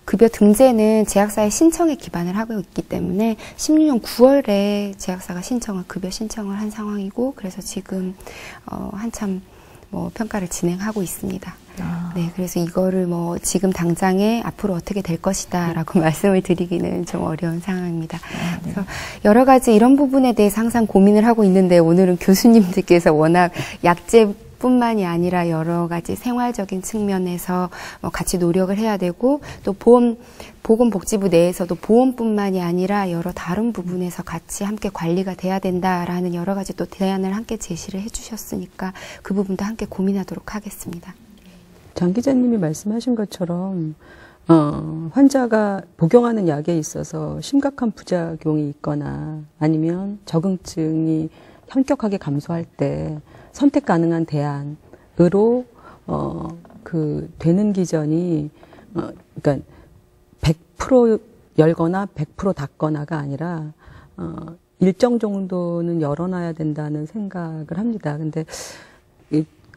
급여 등재는 제약사의 신청에 기반을 하고 있기 때문에 16년 9월에 제약사가 급여 신청을 한 상황이고 그래서 지금 한참 평가를 진행하고 있습니다. 네, 그래서 이거를 지금 당장에 앞으로 어떻게 될 것이다라고 말씀을 드리기는 좀 어려운 상황입니다. 그래서 여러 가지 이런 부분에 대해서 항상 고민을 하고 있는데 오늘은 교수님들께서 워낙 약제 뿐만이 아니라 여러 가지 생활적인 측면에서 같이 노력을 해야 되고 또 보건복지부 내에서도 보험뿐만이 아니라 여러 다른 부분에서 같이 함께 관리가 돼야 된다라는 여러 가지 또 대안을 함께 제시를 해주셨으니까 그 부분도 함께 고민하도록 하겠습니다. 장 기자님이 말씀하신 것처럼 환자가 복용하는 약에 있어서 심각한 부작용이 있거나 아니면 적응증이 현격하게 감소할 때 선택 가능한 대안으로 되는 기전이 그러니까 100% 열거나 100% 닫거나가 아니라 일정 정도는 열어놔야 된다는 생각을 합니다. 근데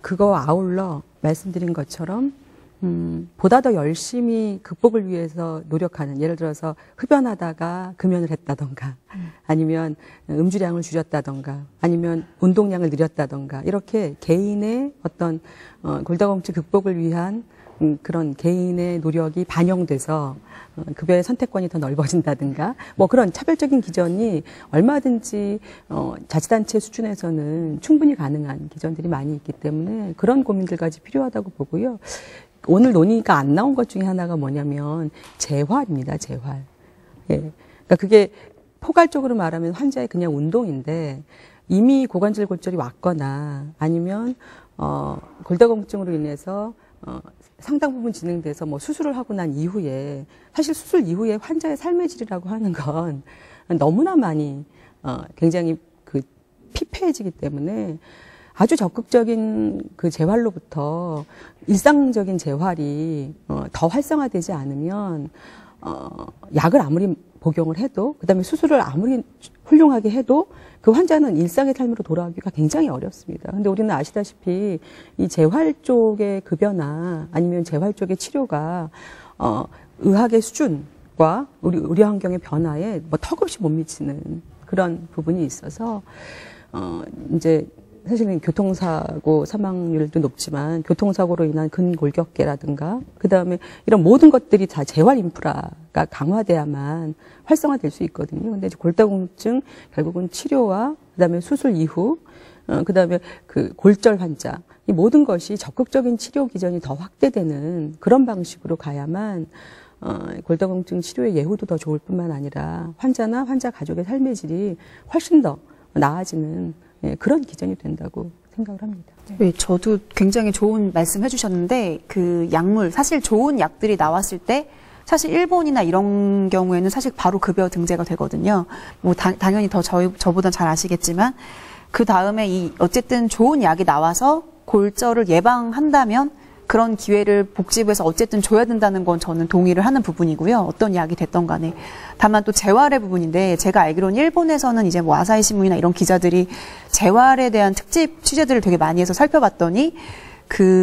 그거 아울러 말씀드린 것처럼 보다 더 열심히 극복을 위해서 노력하는, 예를 들어서 흡연하다가 금연을 했다던가 아니면 음주량을 줄였다던가 아니면 운동량을 늘렸다던가 이렇게 개인의 어떤 골다공증 극복을 위한 그런 개인의 노력이 반영돼서 급여의 선택권이 더 넓어진다든가 그런 차별적인 기전이 얼마든지 자치단체 수준에서는 충분히 가능한 기전들이 많이 있기 때문에 그런 고민들까지 필요하다고 보고요. 오늘 논의가 안 나온 것 중에 하나가 뭐냐면 재활입니다. 재활. 예. 그러니까 그게 포괄적으로 말하면 환자의 그냥 운동인데 이미 고관절 골절이 왔거나 아니면 골다공증으로 인해서 상당 부분 진행돼서 수술을 하고 난 이후에 사실 수술 이후에 환자의 삶의 질이라고 하는 건 너무나 많이 굉장히 피폐해지기 때문에 아주 적극적인 그 재활로부터 일상적인 재활이 더 활성화되지 않으면 약을 아무리 복용을 해도 그다음에 수술을 아무리 훌륭하게 해도 그 환자는 일상의 삶으로 돌아가기가 굉장히 어렵습니다. 근데 우리는 아시다시피 이 재활 쪽의 급여나 아니면 재활 쪽의 치료가 의학의 수준과 우리 의료 환경의 변화에 턱없이 못 미치는 그런 부분이 있어서 이제 사실은 교통사고 사망률도 높지만 교통사고로 인한 근골격계라든가 그다음에 이런 모든 것들이 다 재활 인프라가 강화돼야만 활성화될 수 있거든요. 근데 이제 골다공증 결국은 치료와 그다음에 수술 이후 그다음에 그 골절 환자 이 모든 것이 적극적인 치료 기전이 더 확대되는 그런 방식으로 가야만 골다공증 치료의 예후도 더 좋을 뿐만 아니라 환자나 환자 가족의 삶의 질이 훨씬 더 나아지는 그런 기전이 된다고 생각을 합니다. 네, 저도 굉장히 좋은 말씀 해주셨는데 그 약물 사실 좋은 약들이 나왔을 때 사실 일본이나 이런 경우에는 사실 바로 급여 등재가 되거든요. 뭐 당연히 더 저보다 잘 아시겠지만 그 다음에 어쨌든 좋은 약이 나와서 골절을 예방한다면 그런 기회를 복지부에서 어쨌든 줘야 된다는 건 저는 동의를 하는 부분이고요. 어떤 약이 됐던 간에. 다만 또 재활의 부분인데 제가 알기로는 일본에서는 이제 뭐 아사히 신문이나 이런 기자들이 재활에 대한 특집 취재들을 되게 많이 해서 살펴봤더니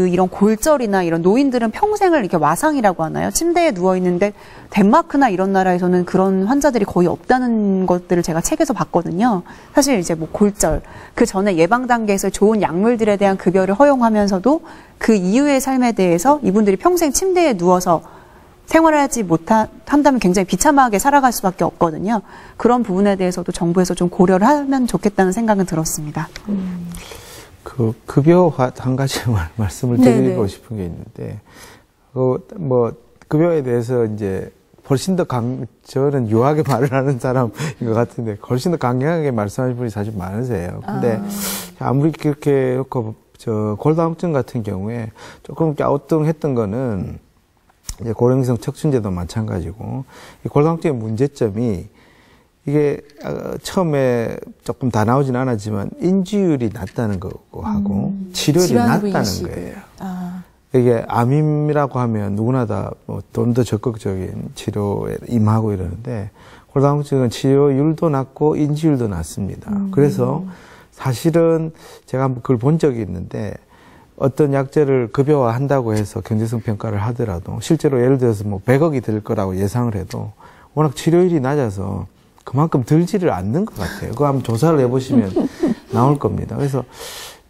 이런 골절이나 이런 노인들은 평생을 이렇게 와상이라고 하나요? 침대에 누워있는데 덴마크나 이런 나라에서는 그런 환자들이 거의 없다는 것들을 제가 책에서 봤거든요. 사실 이제 뭐 골절, 그 전에 예방 단계에서 좋은 약물들에 대한 급여를 허용하면서도 그 이후의 삶에 대해서 이분들이 평생 침대에 누워서 생활하지 한다면 굉장히 비참하게 살아갈 수밖에 없거든요. 그런 부분에 대해서도 정부에서 좀 고려를 하면 좋겠다는 생각은 들었습니다. 그 급여 한 가지 말씀을 드리고 싶은 게 있는데, 뭐 급여에 대해서 이제 훨씬 더 저는 유하게 말을 하는 사람인 것 같은데 훨씬 더 강경하게 말씀하시는 분이 사실 많으세요. 근데 아무리 그렇게 놓고 골다공증 같은 경우에 조금 갸우뚱했던 거는 이제 고령성 척춘제도 마찬가지고 이 골다공증의 문제점이 이게 처음에 조금 다 나오진 않았지만 인지율이 낮다는 거고 하고 치료율이 낮다는 거예요. 이게 암이라고 하면 누구나 다 좀 더 적극적인 치료에 임하고 이러는데 골다공증은 치료율도 낮고 인지율도 낮습니다. 그래서 사실은 제가 한번 그걸 본 적이 있는데 어떤 약제를 급여화한다고 해서 경제성 평가를 하더라도 실제로 예를 들어서 뭐 100억이 들 거라고 예상을 해도 워낙 치료율이 낮아서 그만큼 들지를 않는 것 같아요. 그거 한번 조사를 해보시면 나올 겁니다. 그래서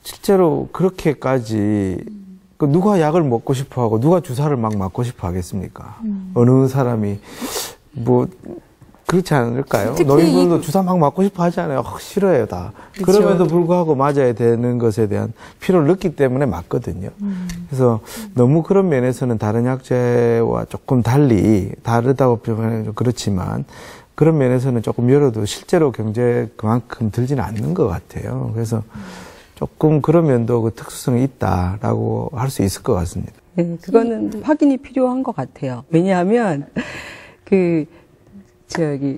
실제로 그렇게까지 누가 약을 먹고 싶어 하고 누가 주사를 막 맞고 싶어 하겠습니까? 어느 사람이 뭐 그렇지 않을까요? 노인분도 주사 막 맞고 싶어 하잖아요. 싫어해요, 다. 그렇죠. 그럼에도 불구하고 맞아야 되는 것에 대한 필요를 느끼기 때문에 맞거든요. 그래서 너무 그런 면에서는 다른 약제와 조금 다르다고 표현하면 좀 그렇지만 그런 면에서는 조금 열어도 실제로 경제에 그만큼 들지는 않는 것 같아요. 그래서 조금 그런 면도 그 특수성이 있다라고 할 수 있을 것 같습니다. 네, 그거는 확인이 필요한 것 같아요. 왜냐하면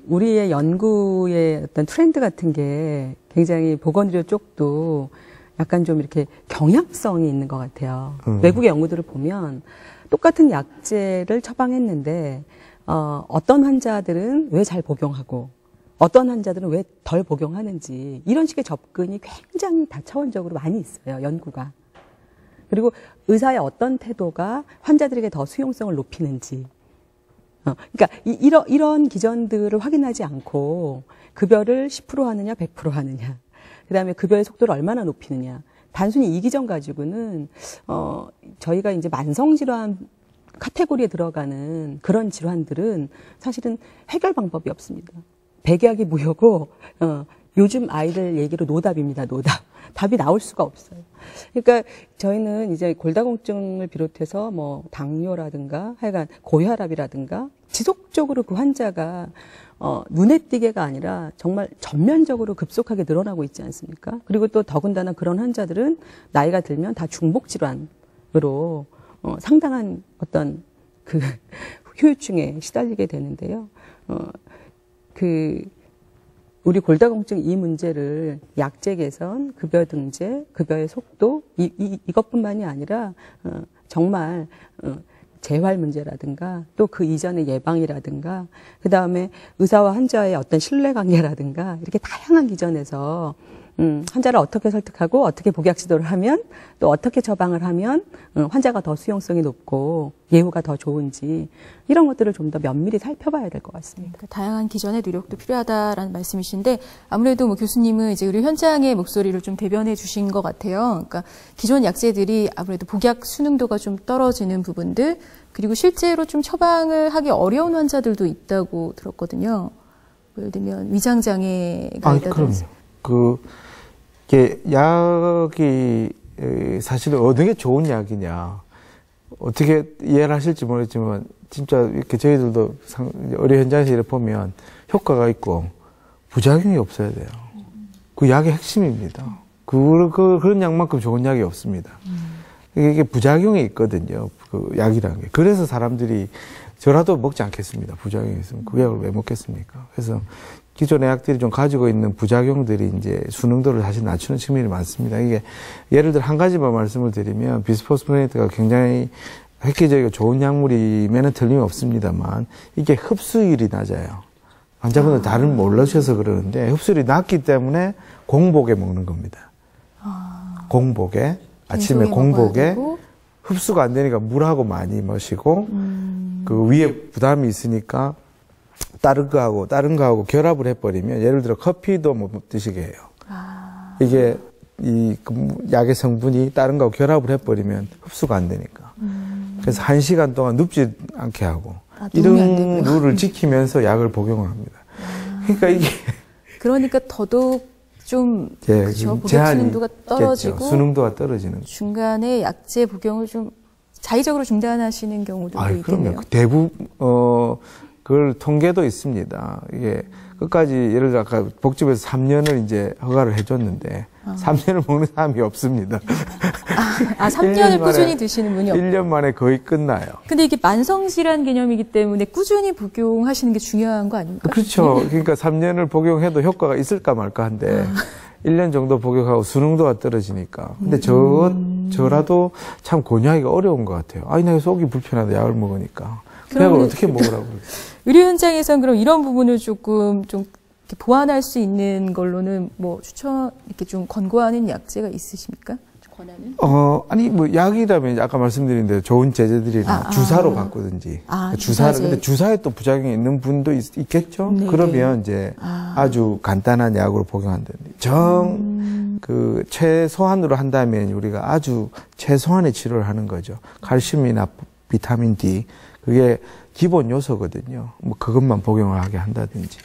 우리의 연구의 어떤 트렌드 같은 게 굉장히 보건의료 쪽도 약간 좀 이렇게 경향성이 있는 것 같아요. 외국의 연구들을 보면 똑같은 약제를 처방했는데 어떤 환자들은 왜 잘 복용하고 어떤 환자들은 왜 덜 복용하는지 이런 식의 접근이 굉장히 다차원적으로 많이 있어요. 연구가. 그리고 의사의 어떤 태도가 환자들에게 더 수용성을 높이는지. 그러니까 이런 기전들을 확인하지 않고 급여를 10% 하느냐 100% 하느냐. 그다음에 급여의 속도를 얼마나 높이느냐. 단순히 이 기전 가지고는 저희가 이제 만성질환 카테고리에 들어가는 그런 질환들은 사실은 해결 방법이 없습니다. 백약이 무효고 요즘 아이들 얘기로 노답입니다. 노답. 답이 나올 수가 없어요. 그러니까 저희는 이제 골다공증을 비롯해서 뭐 당뇨라든가 하여간 고혈압이라든가 지속적으로 그 환자가 눈에 띄게가 아니라 정말 전면적으로 급속하게 늘어나고 있지 않습니까? 그리고 또 더군다나 그런 환자들은 나이가 들면 다 중복 질환으로 상당한 어떤 그 후유증에 시달리게 되는데요. 우리 골다공증 이 문제를 약제 개선, 급여 등재, 급여의 속도 이것뿐만이 아니라 정말 재활 문제라든가 또 그 이전의 예방이라든가 그 다음에 의사와 환자의 어떤 신뢰 관계라든가 이렇게 다양한 기전에서 환자를 어떻게 설득하고 어떻게 복약 지도를 하면 또 어떻게 처방을 하면 환자가 더 수용성이 높고 예후가 더 좋은지 이런 것들을 좀 더 면밀히 살펴봐야 될 것 같습니다. 그러니까 다양한 기전의 노력도 필요하다라는 말씀이신데 아무래도 뭐 교수님은 이제 우리 현장의 목소리를 좀 대변해 주신 것 같아요. 그러니까 기존 약제들이 아무래도 복약 수능도가 좀 떨어지는 부분들 그리고 실제로 좀 처방을 하기 어려운 환자들도 있다고 들었거든요. 예를 들면 위장 장애가 있다든지. 그럼요. 이게 약이 사실 어느 게 좋은 약이냐 어떻게 이해를 하실지 모르겠지만 진짜 이렇게 저희들도 의료 현장에서 이렇게 보면 효과가 있고 부작용이 없어야 돼요. 그 약의 핵심입니다. 그런 약만큼 좋은 약이 없습니다. 이게 부작용이 있거든요. 그 약이라는 게. 그래서 사람들이 저라도 먹지 않겠습니다. 부작용이 있으면 그 약을 왜 먹겠습니까? 그래서 기존의 약들이 좀 가지고 있는 부작용들이 이제 수능도를 사실 낮추는 측면이 많습니다. 이게 예를 들어 한 가지만 말씀을 드리면 비스포스포네이트가 굉장히 획기적이고 좋은 약물이면은 틀림없습니다만 이게 흡수율이 낮아요. 환자분들 다른 몰라주셔서 그러는데 흡수율이 낮기 때문에 공복에 먹는 겁니다. 공복에 아침에 공복에 흡수가 안 되니까 물하고 많이 마시고 그 위에 부담이 있으니까 다른 거하고 결합을 해버리면 예를 들어 커피도 못 드시게 해요. 이게 이 약의 성분이 다른 거하고 결합을 해버리면 흡수가 안 되니까. 그래서 1시간 동안 눕지 않게 하고 이런 룰을 지키면서 약을 복용을 합니다. 그러니까 이게 그러니까 더더욱 좀 예, 그렇죠. 복용 수능도가 떨어지고 수능도가 떨어지는 중간에 약제 복용을 좀 자의적으로 중단하시는 경우도 있겠네요. 그럼요. 대부분 그걸 통계도 있습니다. 이게 끝까지 예를 들어 아까 복집에서 3년을 이제 허가를 해줬는데 3년을 먹는 사람이 없습니다. 3년을 꾸준히 드시는 분이 없고 1년 만에 거의 끝나요. 근데 이게 만성질환 개념이기 때문에 꾸준히 복용하시는 게 중요한 거 아닙니까? 그렇죠. 그러니까 3년을 복용해도 효과가 있을까 말까 한데 1년 정도 복용하고 수능도가 떨어지니까. 근데 저라도 참 권유하기가 어려운 것 같아요. 아니, 내가 속이 불편하다, 약을 먹으니까. 그 약을 어떻게 먹으라고 그러지? 의료 현장에서는 그럼 이런 부분을 조금 좀 이렇게 보완할 수 있는 걸로는 뭐 이렇게 좀 권고하는 약제가 있으십니까? 권하는? 아니, 뭐, 약이라면 아까 말씀드린 대로 좋은 제재들이나 주사로 바꾸든지. 주사를, 근데 주사에 또 부작용이 있는 분도 있겠죠? 네네. 그러면 이제 아주 간단한 약으로 복용한다든지. 최소한으로 한다면 우리가 아주 최소한의 치료를 하는 거죠. 칼슘이나 비타민 D. 그게 기본 요소거든요. 뭐, 그것만 복용을 하게 한다든지.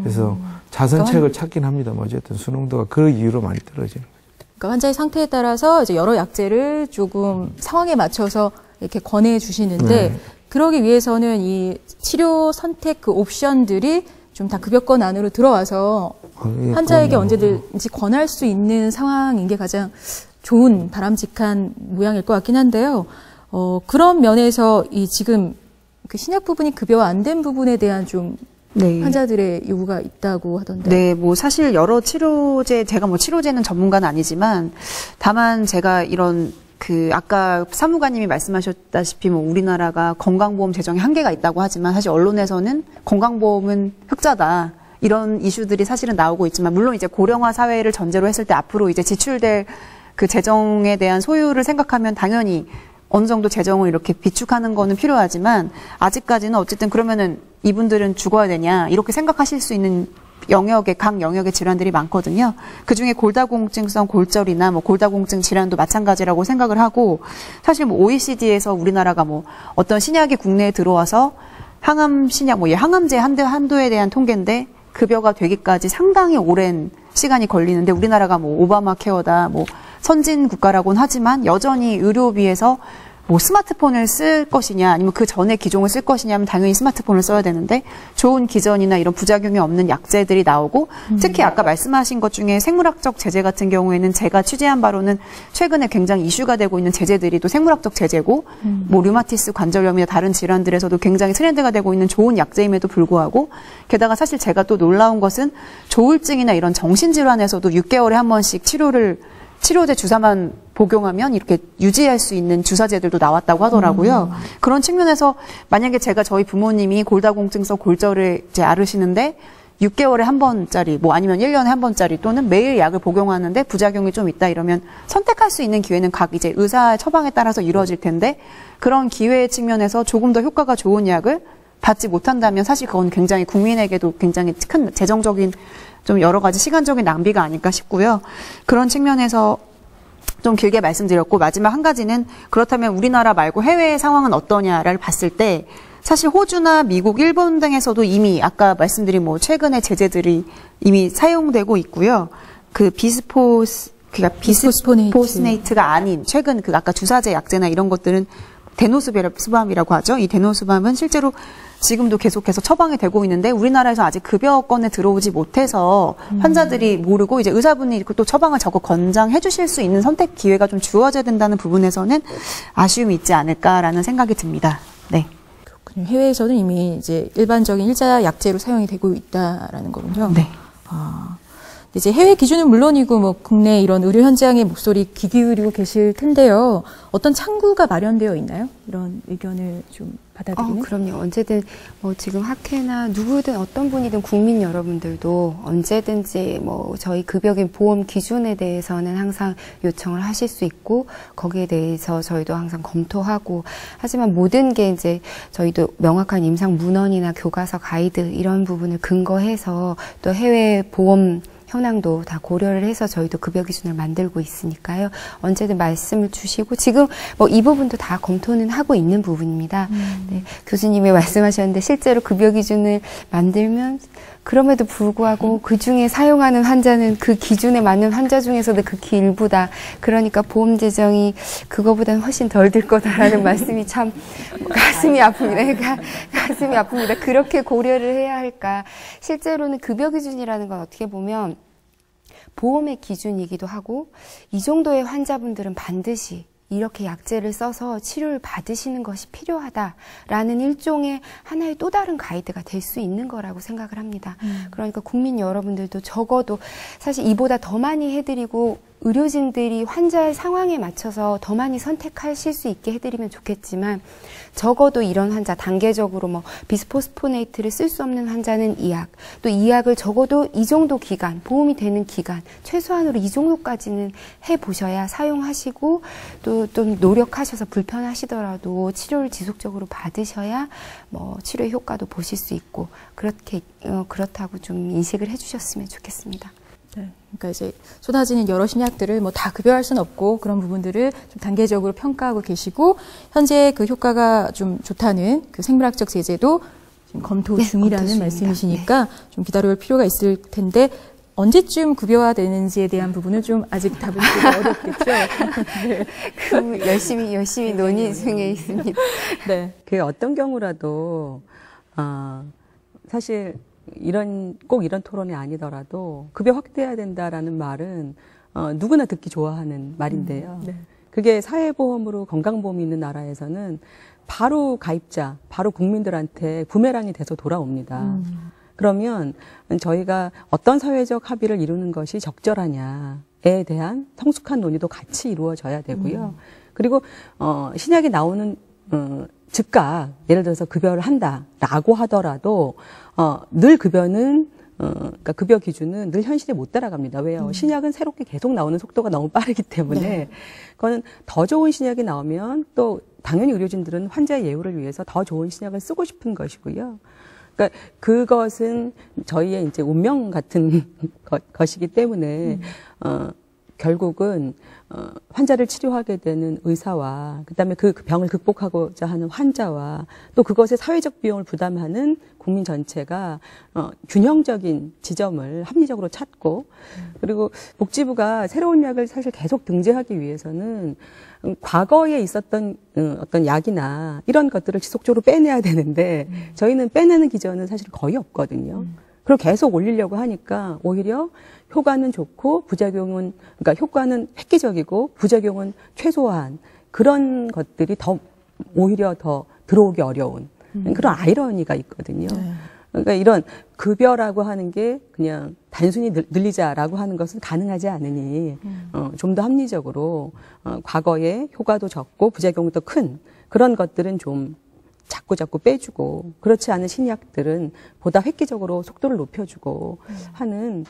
그래서 자선책을 찾긴 합니다만 어쨌든 수능도가 그 이유로 많이 떨어지는 거죠. 그러니까 환자의 상태에 따라서 이제 여러 약제를 조금 상황에 맞춰서 이렇게 권해 주시는데 그러기 위해서는 이 치료 선택 그 옵션들이 좀 다 급여권 안으로 들어와서 환자에게 언제든지 권할 수 있는 상황인 게 가장 좋은 바람직한 모양일 것 같긴 한데요. 그런 면에서 이 지금 그 신약 부분이 급여화 안 된 부분에 대한 좀 환자들의 요구가 있다고 하던데. 네, 뭐 사실 여러 치료제, 제가 뭐 치료제는 전문가는 아니지만 다만 제가 이런 아까 사무관님이 말씀하셨다시피 뭐 우리나라가 건강보험 재정에 한계가 있다고 하지만 사실 언론에서는 건강보험은 흑자다. 이런 이슈들이 사실은 나오고 있지만 물론 이제 고령화 사회를 전제로 했을 때 앞으로 이제 지출될 그 재정에 대한 소유를 생각하면 당연히 어느 정도 재정을 이렇게 비축하는 거는 필요하지만 아직까지는 어쨌든 그러면은 이분들은 죽어야 되냐 이렇게 생각하실 수 있는 각 영역의 질환들이 많거든요. 그중에 골다공증성 골절이나 뭐 골다공증 질환도 마찬가지라고 생각을 하고 사실 뭐 OECD에서 우리나라가 뭐 어떤 신약이 국내에 들어와서 항암 신약 항암제 한도에 대한 통계인데 급여가 되기까지 상당히 오랜 시간이 걸리는데 우리나라가 뭐 오바마 케어다 뭐 선진 국가라고는 하지만 여전히 의료비에서 뭐 스마트폰을 쓸 것이냐 아니면 그 전에 기종을 쓸 것이냐면 당연히 스마트폰을 써야 되는데 좋은 기전이나 이런 부작용이 없는 약제들이 나오고 특히 아까 말씀하신 것 중에 생물학적 제제 같은 경우에는 제가 취재한 바로는 최근에 굉장히 이슈가 되고 있는 제제들이 또 생물학적 제제고 뭐 류마티스 관절염이나 다른 질환들에서도 굉장히 트렌드가 되고 있는 좋은 약제임에도 불구하고 게다가 사실 제가 또 놀라운 것은 조울증이나 이런 정신질환에서도 6개월에 한 번씩 치료제 주사만 복용하면 이렇게 유지할 수 있는 주사제들도 나왔다고 하더라고요. 그런 측면에서 만약에 저희 부모님이 골다공증성 골절을 이제 앓으시는데 6개월에 한 번짜리 뭐 아니면 1년에 한 번짜리 또는 매일 약을 복용하는데 부작용이 좀 있다 이러면 선택할 수 있는 기회는 각 이제 의사의 처방에 따라서 이루어질 텐데 그런 기회의 측면에서 조금 더 효과가 좋은 약을 받지 못한다면 사실 그건 굉장히 국민에게도 굉장히 큰 재정적인 좀 여러 가지 시간적인 낭비가 아닐까 싶고요. 그런 측면에서 좀 길게 말씀드렸고 마지막 한 가지는 그렇다면 우리나라 말고 해외의 상황은 어떠냐를 봤을 때 사실 호주나 미국, 일본 등에서도 이미 아까 말씀드린 뭐 최근의 제재들이 이미 사용되고 있고요. 비스포스네이트가 아닌 최근 아까 주사제 약제나 이런 것들은 데노스밤이라고 하죠. 이 데노스밤은 실제로 지금도 계속해서 처방이 되고 있는데 우리나라에서 아직 급여권에 들어오지 못해서 환자들이 모르고 이제 의사분이 또 처방을 적극 권장해 주실 수 있는 선택 기회가 좀 주어져야 된다는 부분에서는 아쉬움이 있지 않을까라는 생각이 듭니다. 네. 해외에서는 이미 이제 일반적인 일자 약제로 사용이 되고 있다라는 거군요. 네. 이제 해외 기준은 물론이고 뭐 국내 이런 의료 현장의 목소리 귀 기울이고 계실 텐데요. 어떤 창구가 마련되어 있나요? 이런 의견을 좀 받아들이는? 그럼요. 언제든 뭐 지금 학회나 누구든 어떤 분이든 국민 여러분들도 언제든지 뭐 저희 급여금 보험 기준에 대해서는 항상 요청을 하실 수 있고 거기에 대해서 저희도 항상 검토하고 하지만 모든 게 이제 저희도 명확한 임상 문헌이나 교과서 가이드 이런 부분을 근거해서 또 해외 보험 현황도 다 고려를 해서 저희도 급여 기준을 만들고 있으니까요. 언제든 말씀을 주시고 지금 뭐 이 부분도 다 검토는 하고 있는 부분입니다. 네, 교수님이 말씀하셨는데 실제로 급여 기준을 만들면 그럼에도 불구하고 그 중에 사용하는 환자는 그 기준에 맞는 환자 중에서도 극히 일부다. 그러니까 보험 재정이 그거보다는 훨씬 덜 들 거다라는 말씀이 참 가슴이 아픕니다. 가슴이 아픕니다. 그렇게 고려를 해야 할까. 실제로는 급여 기준이라는 건 어떻게 보면 보험의 기준이기도 하고 이 정도의 환자분들은 반드시 이렇게 약제를 써서 치료를 받으시는 것이 필요하다라는 일종의 하나의 또 다른 가이드가 될 수 있는 거라고 생각을 합니다. 그러니까 국민 여러분들도 적어도 사실 이보다 더 많이 해드리고 의료진들이 환자의 상황에 맞춰서 더 많이 선택하실 수 있게 해드리면 좋겠지만 적어도 이런 환자 단계적으로 뭐 비스포스포네이트를 쓸 수 없는 환자는 이 약, 또 이 약을 적어도 이 정도 기간, 보험이 되는 기간, 최소한으로 이 정도까지는 해보셔야 사용하시고 또 좀 노력하셔서 불편하시더라도 치료를 지속적으로 받으셔야 뭐 치료의 효과도 보실 수 있고 그렇게 그렇다고 좀 인식을 해주셨으면 좋겠습니다. 네, 그러니까 이제 쏟아지는 여러 신약들을 뭐 다 급여할 수는 없고 그런 부분들을 좀 단계적으로 평가하고 계시고 현재 그 효과가 좀 좋다는 그 생물학적 제재도 지금 검토 중이라는 검토 말씀이시니까 네. 좀 기다려볼 필요가 있을 텐데 언제쯤 급여화되는지에 대한 부분은 좀 아직 답을 주기가 어렵겠죠. 네. 그 열심히 논의 중에 있습니다. 네. 그 어떤 경우라도 사실 꼭 이런 토론이 아니더라도 급여 확대해야 된다라는 말은 누구나 듣기 좋아하는 말인데요. 네. 그게 사회보험으로 건강보험이 있는 나라에서는 바로 가입자, 바로 국민들한테 부메랑이 돼서 돌아옵니다. 그러면 저희가 어떤 사회적 합의를 이루는 것이 적절하냐에 대한 성숙한 논의도 같이 이루어져야 되고요. 그리고 신약이 나오는 즉각 예를 들어서 급여를 한다라고 하더라도 늘 급여는 그러니까 급여 기준은 늘 현실에 못 따라갑니다. 왜요? 신약은 새롭게 계속 나오는 속도가 너무 빠르기 때문에 네. 그거는 더 좋은 신약이 나오면 또 당연히 의료진들은 환자의 예우를 위해서 더 좋은 신약을 쓰고 싶은 것이고요. 그러니까 그것은 저희의 이제 운명 같은 것이기 때문에 결국은 환자를 치료하게 되는 의사와 그다음에 그 병을 극복하고자 하는 환자와 또 그것의 사회적 비용을 부담하는 국민 전체가 균형적인 지점을 합리적으로 찾고 그리고 복지부가 새로운 약을 사실 계속 등재하기 위해서는 과거에 있었던 어떤 약이나 이런 것들을 지속적으로 빼내야 되는데 저희는 빼내는 기전은 사실 거의 없거든요. 그걸 계속 올리려고 하니까 오히려 효과는 좋고 부작용은 그러니까 효과는 획기적이고 부작용은 최소한 그런 것들이 오히려 더 들어오기 어려운 그런 아이러니가 있거든요. 네. 그러니까 이런 급여라고 하는 게 그냥 단순히 늘리자라고 하는 것은 가능하지 않으니 좀 더 합리적으로 과거에 효과도 적고 부작용도 큰 그런 것들은 좀 자꾸 빼주고 그렇지 않은 신약들은 보다 획기적으로 속도를 높여주고 하는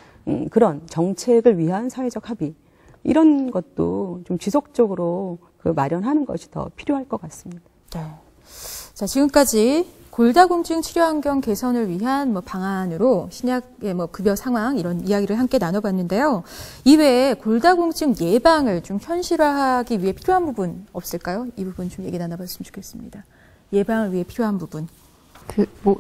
그런 정책을 위한 사회적 합의 이런 것도 좀 지속적으로 마련하는 것이 더 필요할 것 같습니다. 네. 자, 지금까지 골다공증 치료 환경 개선을 위한 방안으로 신약의 급여 상황 이런 이야기를 함께 나눠봤는데요. 이외에 골다공증 예방을 좀 현실화하기 위해 필요한 부분 없을까요? 이 부분 좀 얘기 나눠봤으면 좋겠습니다. 예방을 위해 필요한 부분.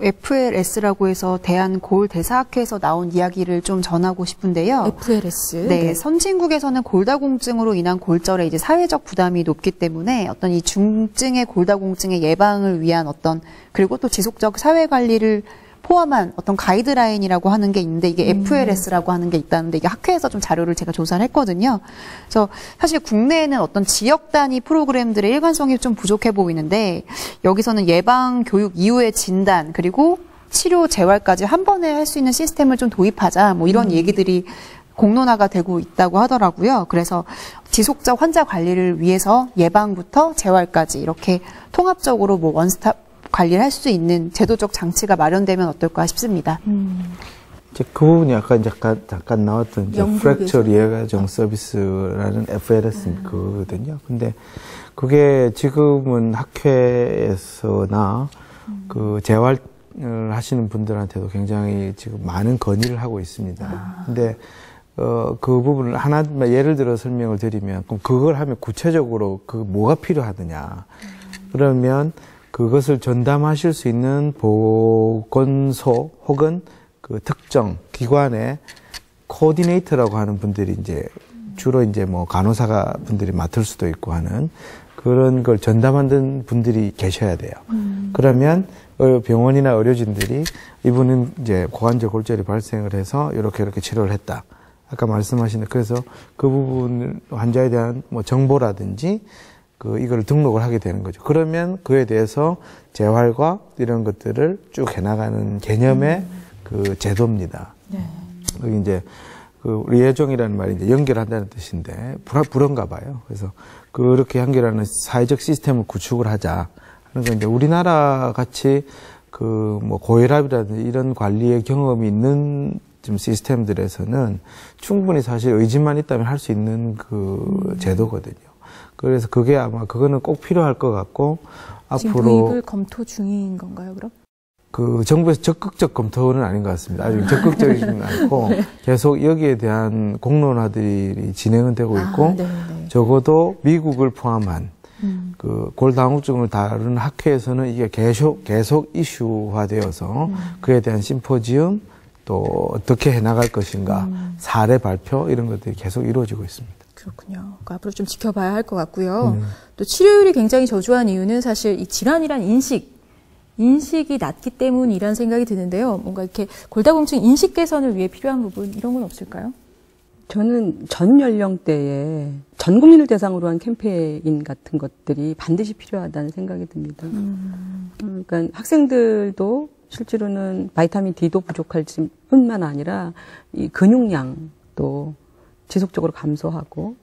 FLS라고 해서 대한골대사학회에서 나온 이야기를 좀 전하고 싶은데요. FLS. 네, 선진국에서는 골다공증으로 인한 골절에 이제 사회적 부담이 높기 때문에 어떤 이 중증의 골다공증의 예방을 위한 그리고 또 지속적 사회 관리를 포함한 어떤 가이드라인이라고 하는 게 있는데 이게 FLS라고 하는 게 있다는데 이게 학회에서 좀 자료를 제가 조사를 했거든요. 그래서 사실 국내에는 어떤 지역 단위 프로그램들의 일관성이 좀 부족해 보이는데 여기서는 예방 교육 이후의 진단 그리고 치료 재활까지 한 번에 할 수 있는 시스템을 좀 도입하자 뭐 이런 얘기들이 공론화가 되고 있다고 하더라고요. 그래서 지속적 환자 관리를 위해서 예방부터 재활까지 이렇게 통합적으로 뭐 원스톱 관리를 할 수 있는 제도적 장치가 마련되면 어떨까 싶습니다. 이제 그 부분이 아까 잠깐 나왔던 이제 프랙처 리해과정 서비스라는 FLS 그거거든요. 근데 그게 지금은 학회에서나 그 재활을 하시는 분들한테도 굉장히 지금 많은 건의를 하고 있습니다. 근데 그 부분을 하나 예를 들어 설명을 드리면 그럼 그걸 하면 구체적으로 그 뭐가 필요하느냐 그러면 그것을 전담하실 수 있는 보건소 혹은 그 특정 기관의 코디네이터라고 하는 분들이 이제 주로 이제 뭐 간호사가 분들이 맡을 수도 있고 하는 그런 걸 전담하는 분들이 계셔야 돼요. 그러면 병원이나 의료진들이 이분은 이제 고관절 골절이 발생을 해서 이렇게 치료를 했다. 아까 말씀하신 그래서 그 부분 환자에 대한 뭐 정보라든지 이거를 등록을 하게 되는 거죠. 그러면 그에 대해서 재활과 이런 것들을 쭉 해나가는 개념의 그 제도입니다. 네. 여기 이제 우리 예정이라는 말이 이제 연결한다는 뜻인데 불어인가 봐요. 그래서 그렇게 연결하는 사회적 시스템을 구축을 하자. 그러니까 이제 우리나라 같이 뭐 고혈압이라든지 이런 관리의 경험이 있는 좀 시스템들에서는 충분히 사실 의지만 있다면 할 수 있는 그 제도거든요. 그래서 그게 아마 그거는 꼭 필요할 것 같고 지금 앞으로 도입을 검토 중인 건가요, 그럼? 그 정부에서 적극적 검토는 아닌 것 같습니다. 아주 적극적이지는 않고 네. 계속 여기에 대한 공론화들이 진행은 되고 있고 적어도 미국을 포함한 그 골다공증을 다루는 학회에서는 이게 계속 이슈화되어서 그에 대한 심포지엄 또 어떻게 해나갈 것인가 사례 발표 이런 것들이 계속 이루어지고 있습니다. 그렇군요. 그러니까 앞으로 좀 지켜봐야 할 것 같고요. 또 치료율이 굉장히 저조한 이유는 사실 이 질환이란 인식이 낮기 때문이라는 생각이 드는데요. 뭔가 이렇게 골다공증 인식 개선을 위해 필요한 부분 이런 건 없을까요? 저는 전 연령대에 전 국민을 대상으로 한 캠페인 같은 것들이 반드시 필요하다는 생각이 듭니다. 그러니까 학생들도 실제로는 바이타민 D도 부족할 뿐만 아니라 이 근육량도 지속적으로 감소하고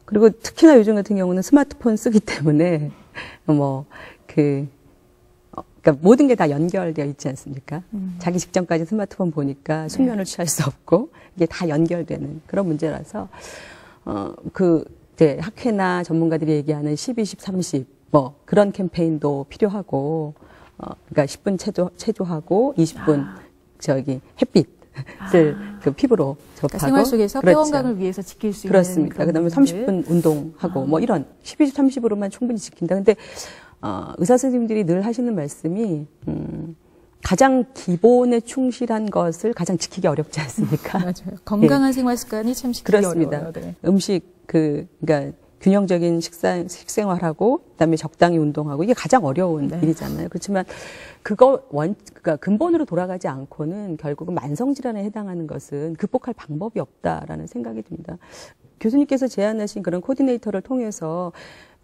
그리고 특히나 요즘 같은 경우는 스마트폰 쓰기 때문에 그러니까 모든 게 다 연결되어 있지 않습니까? 자기 직전까지 스마트폰 보니까 숙면을 취할 수 없고 이게 다 연결되는 그런 문제라서 이제 학회나 전문가들이 얘기하는 10, 20, 30 뭐 그런 캠페인도 필요하고 그러니까 10분 체조하고 20분 햇빛을 그 피부로 접하고 그러니까 생활 속에서 뼈 건강을 위해서 지킬 수 그렇습니다. 있는 그다음에 30분 운동하고 뭐 이런 10, 20, 30으로만 충분히 지킨다. 근데 의사 선생님들이 늘 하시는 말씀이 가장 기본에 충실한 것을 가장 지키기 어렵지 않습니까? 맞아요. 건강한 생활 습관이 참 지키기 그렇습니다. 어려워요. 네. 음식 그러니까 균형적인 식생활하고 그다음에 적당히 운동하고 이게 가장 어려운 일이잖아요. 그렇지만 그러니까 근본으로 돌아가지 않고는 결국은 만성 질환에 해당하는 것은 극복할 방법이 없다라는 생각이 듭니다. 교수님께서 제안하신 그런 코디네이터를 통해서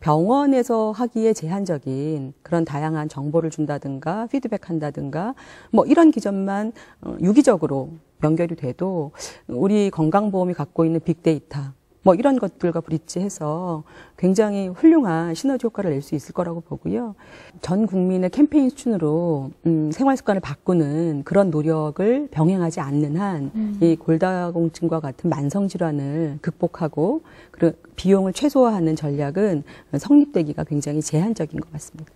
병원에서 하기에 제한적인 그런 다양한 정보를 준다든가 피드백한다든가 뭐 이런 기전만 유기적으로 연결이 돼도 우리 건강보험이 갖고 있는 빅데이터 뭐 이런 것들과 브릿지해서 굉장히 훌륭한 시너지 효과를 낼 수 있을 거라고 보고요. 전 국민의 캠페인 수준으로 생활 습관을 바꾸는 그런 노력을 병행하지 않는 한 이 골다공증과 같은 만성 질환을 극복하고 그리고 비용을 최소화하는 전략은 성립되기가 굉장히 제한적인 것 같습니다.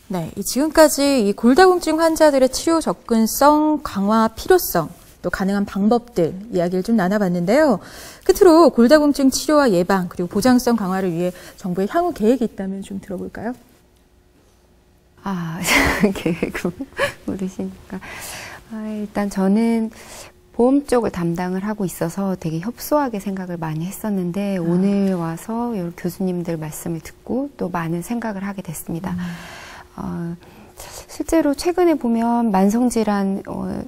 네, 지금까지 이 골다공증 환자들의 치료 접근성 강화 필요성 또 가능한 방법들 이야기를 좀 나눠봤는데요. 끝으로 골다공증 치료와 예방 그리고 보장성 강화를 위해 정부의 향후 계획이 있다면 좀 들어볼까요? 계획을 물으시니까 일단 저는 보험 쪽을 담당을 하고 있어서 되게 협소하게 생각을 많이 했었는데 오늘 와서 교수님들 말씀을 듣고 또 많은 생각을 하게 됐습니다. 실제로 최근에 보면 만성질환,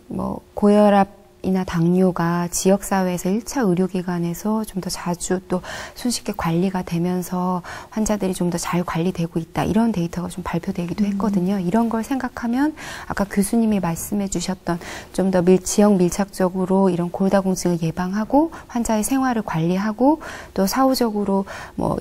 뭐 고혈압이나 당뇨가 지역사회에서 1차 의료기관에서 좀 더 자주 또 손쉽게 관리가 되면서 환자들이 좀 더 잘 관리되고 있다. 이런 데이터가 좀 발표되기도 했거든요. 이런 걸 생각하면 아까 교수님이 말씀해 주셨던 좀 더 지역 밀착적으로 이런 골다공증을 예방하고 환자의 생활을 관리하고 또 사후적으로 뭐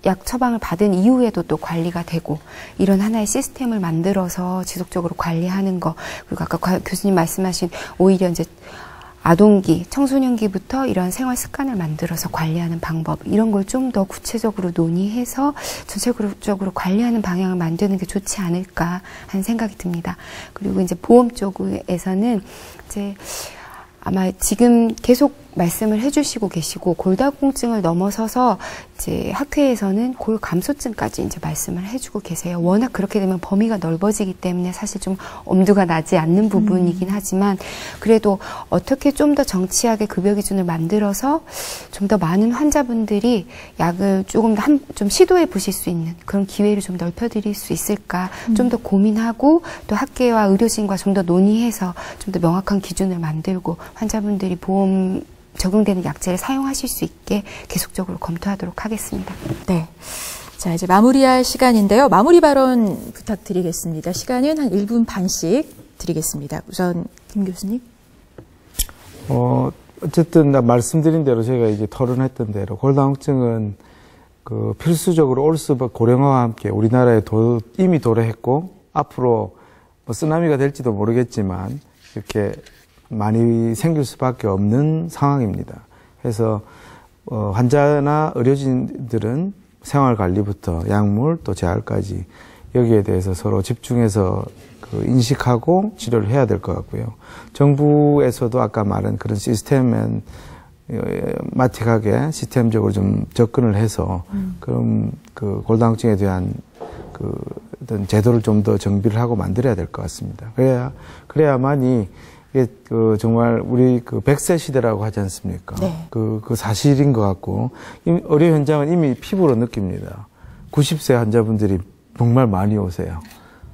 약 처방을 받은 이후에도 또 관리가 되고 이런 하나의 시스템을 만들어서 지속적으로 관리하는 거 그리고 아까 교수님 말씀하신 오히려 이제 아동기, 청소년기부터 이런 생활 습관을 만들어서 관리하는 방법 이런 걸 좀 더 구체적으로 논의해서 전체적으로 관리하는 방향을 만드는 게 좋지 않을까 하는 생각이 듭니다. 그리고 이제 보험 쪽에서는 이제 아마 지금 계속 말씀을 해주시고 계시고 골다공증을 넘어서서 이제 학회에서는 골감소증까지 이제 말씀을 해주고 계세요. 워낙 그렇게 되면 범위가 넓어지기 때문에 사실 좀 엄두가 나지 않는 부분이긴 하지만 그래도 어떻게 좀 더 정치하게 급여 기준을 만들어서 좀 더 많은 환자분들이 약을 조금 더 좀 시도해 보실 수 있는 그런 기회를 좀 넓혀드릴 수 있을까 좀 더 고민하고 또 학계와 의료진과 좀 더 논의해서 좀 더 명확한 기준을 만들고 환자분들이 보험 적용되는 약제를 사용하실 수 있게 계속적으로 검토하도록 하겠습니다. 네. 자, 이제 마무리할 시간인데요. 마무리 발언 부탁드리겠습니다. 시간은 한 1분 반씩 드리겠습니다. 우선 김 교수님. 어쨌든 말씀드린 대로 제가 이제 토론했던 대로 골다공증은 그 필수적으로 올 수밖에 고령화와 함께 우리나라에 이미 도래했고 앞으로 뭐 쓰나미가 될지도 모르겠지만 이렇게 많이 생길 수밖에 없는 상황입니다. 그래서 환자나 의료진들은 생활관리부터 약물 또 재활까지 여기에 대해서 서로 집중해서 인식하고 치료를 해야 될 것 같고요. 정부에서도 아까 말한 그런 시스템은 마틱하게 시스템적으로 좀 접근을 해서 그럼 그 골다공증에 대한 그 어떤 제도를 좀 더 정비를 하고 만들어야 될 것 같습니다. 그래야만이 이게 정말 우리 100세 시대라고 하지 않습니까? 네. 그 사실인 것 같고 의료 현장은 이미 피부로 느낍니다. 90세 환자분들이 정말 많이 오세요.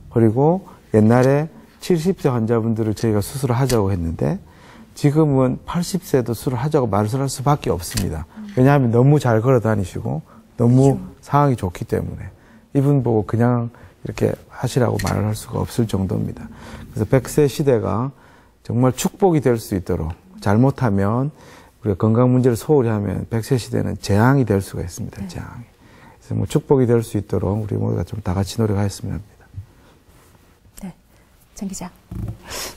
그리고 옛날에 70세 환자분들을 저희가 수술을 하자고 했는데 지금은 80세도 수술을 하자고 말씀할 수밖에 없습니다. 왜냐하면 너무 잘 걸어 다니시고 너무 상황이 좋기 때문에 이분 보고 그냥 이렇게 하시라고 말을 할 수가 없을 정도입니다. 그래서 100세 시대가 정말 축복이 될 수 있도록 잘못하면 우리가 건강 문제를 소홀히 하면 100세 시대는 재앙이 될 수가 있습니다. 네. 재앙이. 그래서 뭐 축복이 될 수 있도록 우리 모두가 좀 다 같이 노력하였으면 합니다. 네. 장 기자.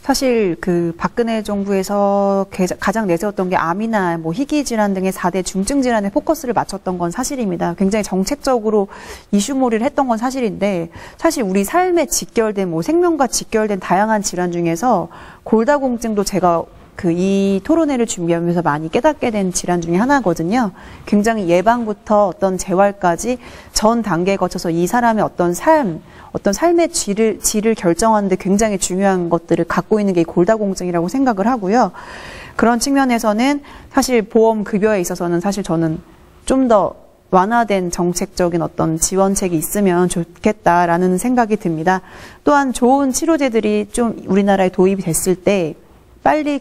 사실 그 박근혜 정부에서 가장 내세웠던 게 암이나 뭐 희귀 질환 등의 4대 중증 질환에 포커스를 맞췄던 건 사실입니다. 굉장히 정책적으로 이슈몰이를 했던 건 사실인데 사실 우리 삶에 직결된 뭐 생명과 직결된 다양한 질환 중에서 골다공증도 제가 이 토론회를 준비하면서 많이 깨닫게 된 질환 중에 하나거든요. 굉장히 예방부터 어떤 재활까지 전 단계에 거쳐서 이 사람의 어떤 삶의 질을 결정하는데 굉장히 중요한 것들을 갖고 있는 게 골다공증이라고 생각을 하고요. 그런 측면에서는 사실 보험 급여에 있어서는 사실 저는 좀 더 완화된 정책적인 어떤 지원책이 있으면 좋겠다라는 생각이 듭니다. 또한 좋은 치료제들이 좀 우리나라에 도입이 됐을 때 빨리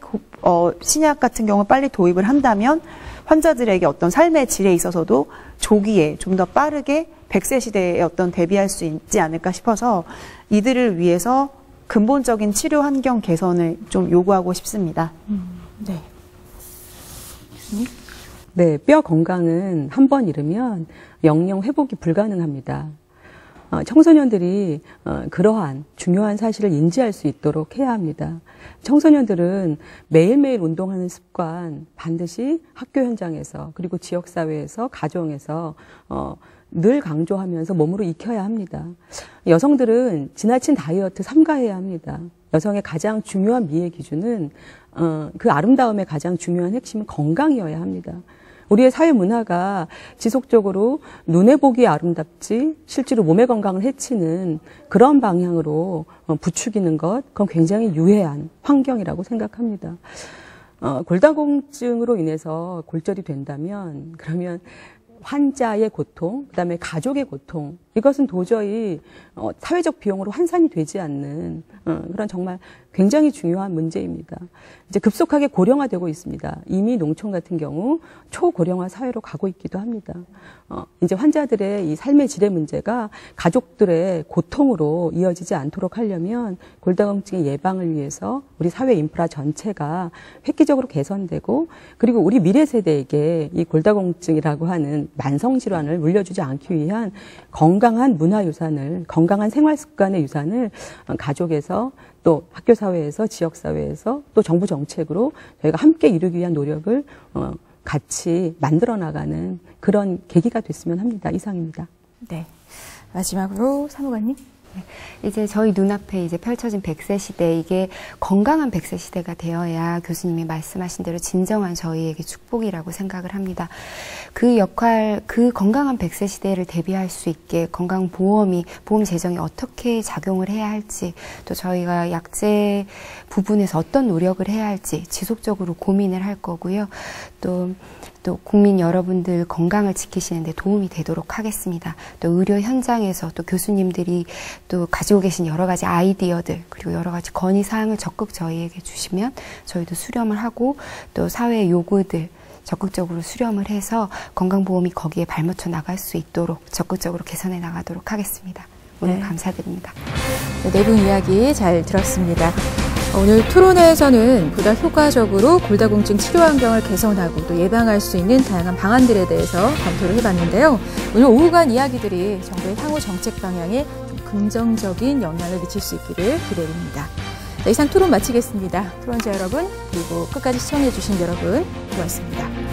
신약 같은 경우 빨리 도입을 한다면 환자들에게 어떤 삶의 질에 있어서도 조기에 좀 더 빠르게 100세 시대에 어떤 대비할 수 있지 않을까 싶어서 이들을 위해서 근본적인 치료 환경 개선을 좀 요구하고 싶습니다. 네. 교수님? 네, 뼈 건강은 한 번 잃으면 영영 회복이 불가능합니다. 청소년들이 그러한 중요한 사실을 인지할 수 있도록 해야 합니다. 청소년들은 매일매일 운동하는 습관 반드시 학교 현장에서 그리고 지역사회에서 가정에서 늘 강조하면서 몸으로 익혀야 합니다. 여성들은 지나친 다이어트 삼가해야 합니다. 여성의 가장 중요한 미의 기준은 그 아름다움의 가장 중요한 핵심은 건강이어야 합니다. 우리의 사회 문화가 지속적으로 눈에 보기에 아름답지 실제로 몸의 건강을 해치는 그런 방향으로 부추기는 것, 그건 굉장히 유해한 환경이라고 생각합니다. 골다공증으로 인해서 골절이 된다면 그러면 환자의 고통, 그다음에 가족의 고통 이것은 도저히 사회적 비용으로 환산이 되지 않는 그런 정말 굉장히 중요한 문제입니다. 이제 급속하게 고령화되고 있습니다. 이미 농촌 같은 경우 초고령화 사회로 가고 있기도 합니다. 이제 환자들의 이 삶의 질의 문제가 가족들의 고통으로 이어지지 않도록 하려면 골다공증의 예방을 위해서 우리 사회 인프라 전체가 획기적으로 개선되고 그리고 우리 미래 세대에게 이 골다공증이라고 하는 만성 질환을 물려주지 않기 위한 건강한 문화 유산을, 건강한 생활 습관의 유산을 가족에서 또 학교 사회에서, 지역 사회에서 또 정부 정책으로 저희가 함께 이루기 위한 노력을 같이 만들어 나가는 그런 계기가 됐으면 합니다. 이상입니다. 네. 마지막으로 사무관님. 이제 저희 눈앞에 이제 펼쳐진 100세 시대, 이게 건강한 100세 시대가 되어야 교수님이 말씀하신 대로 진정한 저희에게 축복이라고 생각을 합니다. 그 역할, 그 건강한 100세 시대를 대비할 수 있게 건강보험 재정이 어떻게 작용을 해야 할지, 또 저희가 약제 부분에서 어떤 노력을 해야 할지 지속적으로 고민을 할 거고요. 또 국민 여러분들 건강을 지키시는 데 도움이 되도록 하겠습니다. 또 의료 현장에서 또 교수님들이 또 가지고 계신 여러 가지 아이디어들 그리고 여러 가지 건의사항을 적극 저희에게 주시면 저희도 수렴을 하고 또 사회의 요구들 적극적으로 수렴을 해서 건강보험이 거기에 발맞춰 나갈 수 있도록 적극적으로 개선해 나가도록 하겠습니다. 오늘 감사드립니다. 네 분 이야기 잘 들었습니다. 오늘 토론회에서는 보다 효과적으로 골다공증 치료 환경을 개선하고 또 예방할 수 있는 다양한 방안들에 대해서 검토를 해봤는데요. 오늘 오후간 이야기들이 정부의 향후 정책 방향에 좀 긍정적인 영향을 미칠 수 있기를 기대드립니다. 네, 이상 토론 마치겠습니다. 토론자 여러분 그리고 끝까지 시청해주신 여러분 고맙습니다.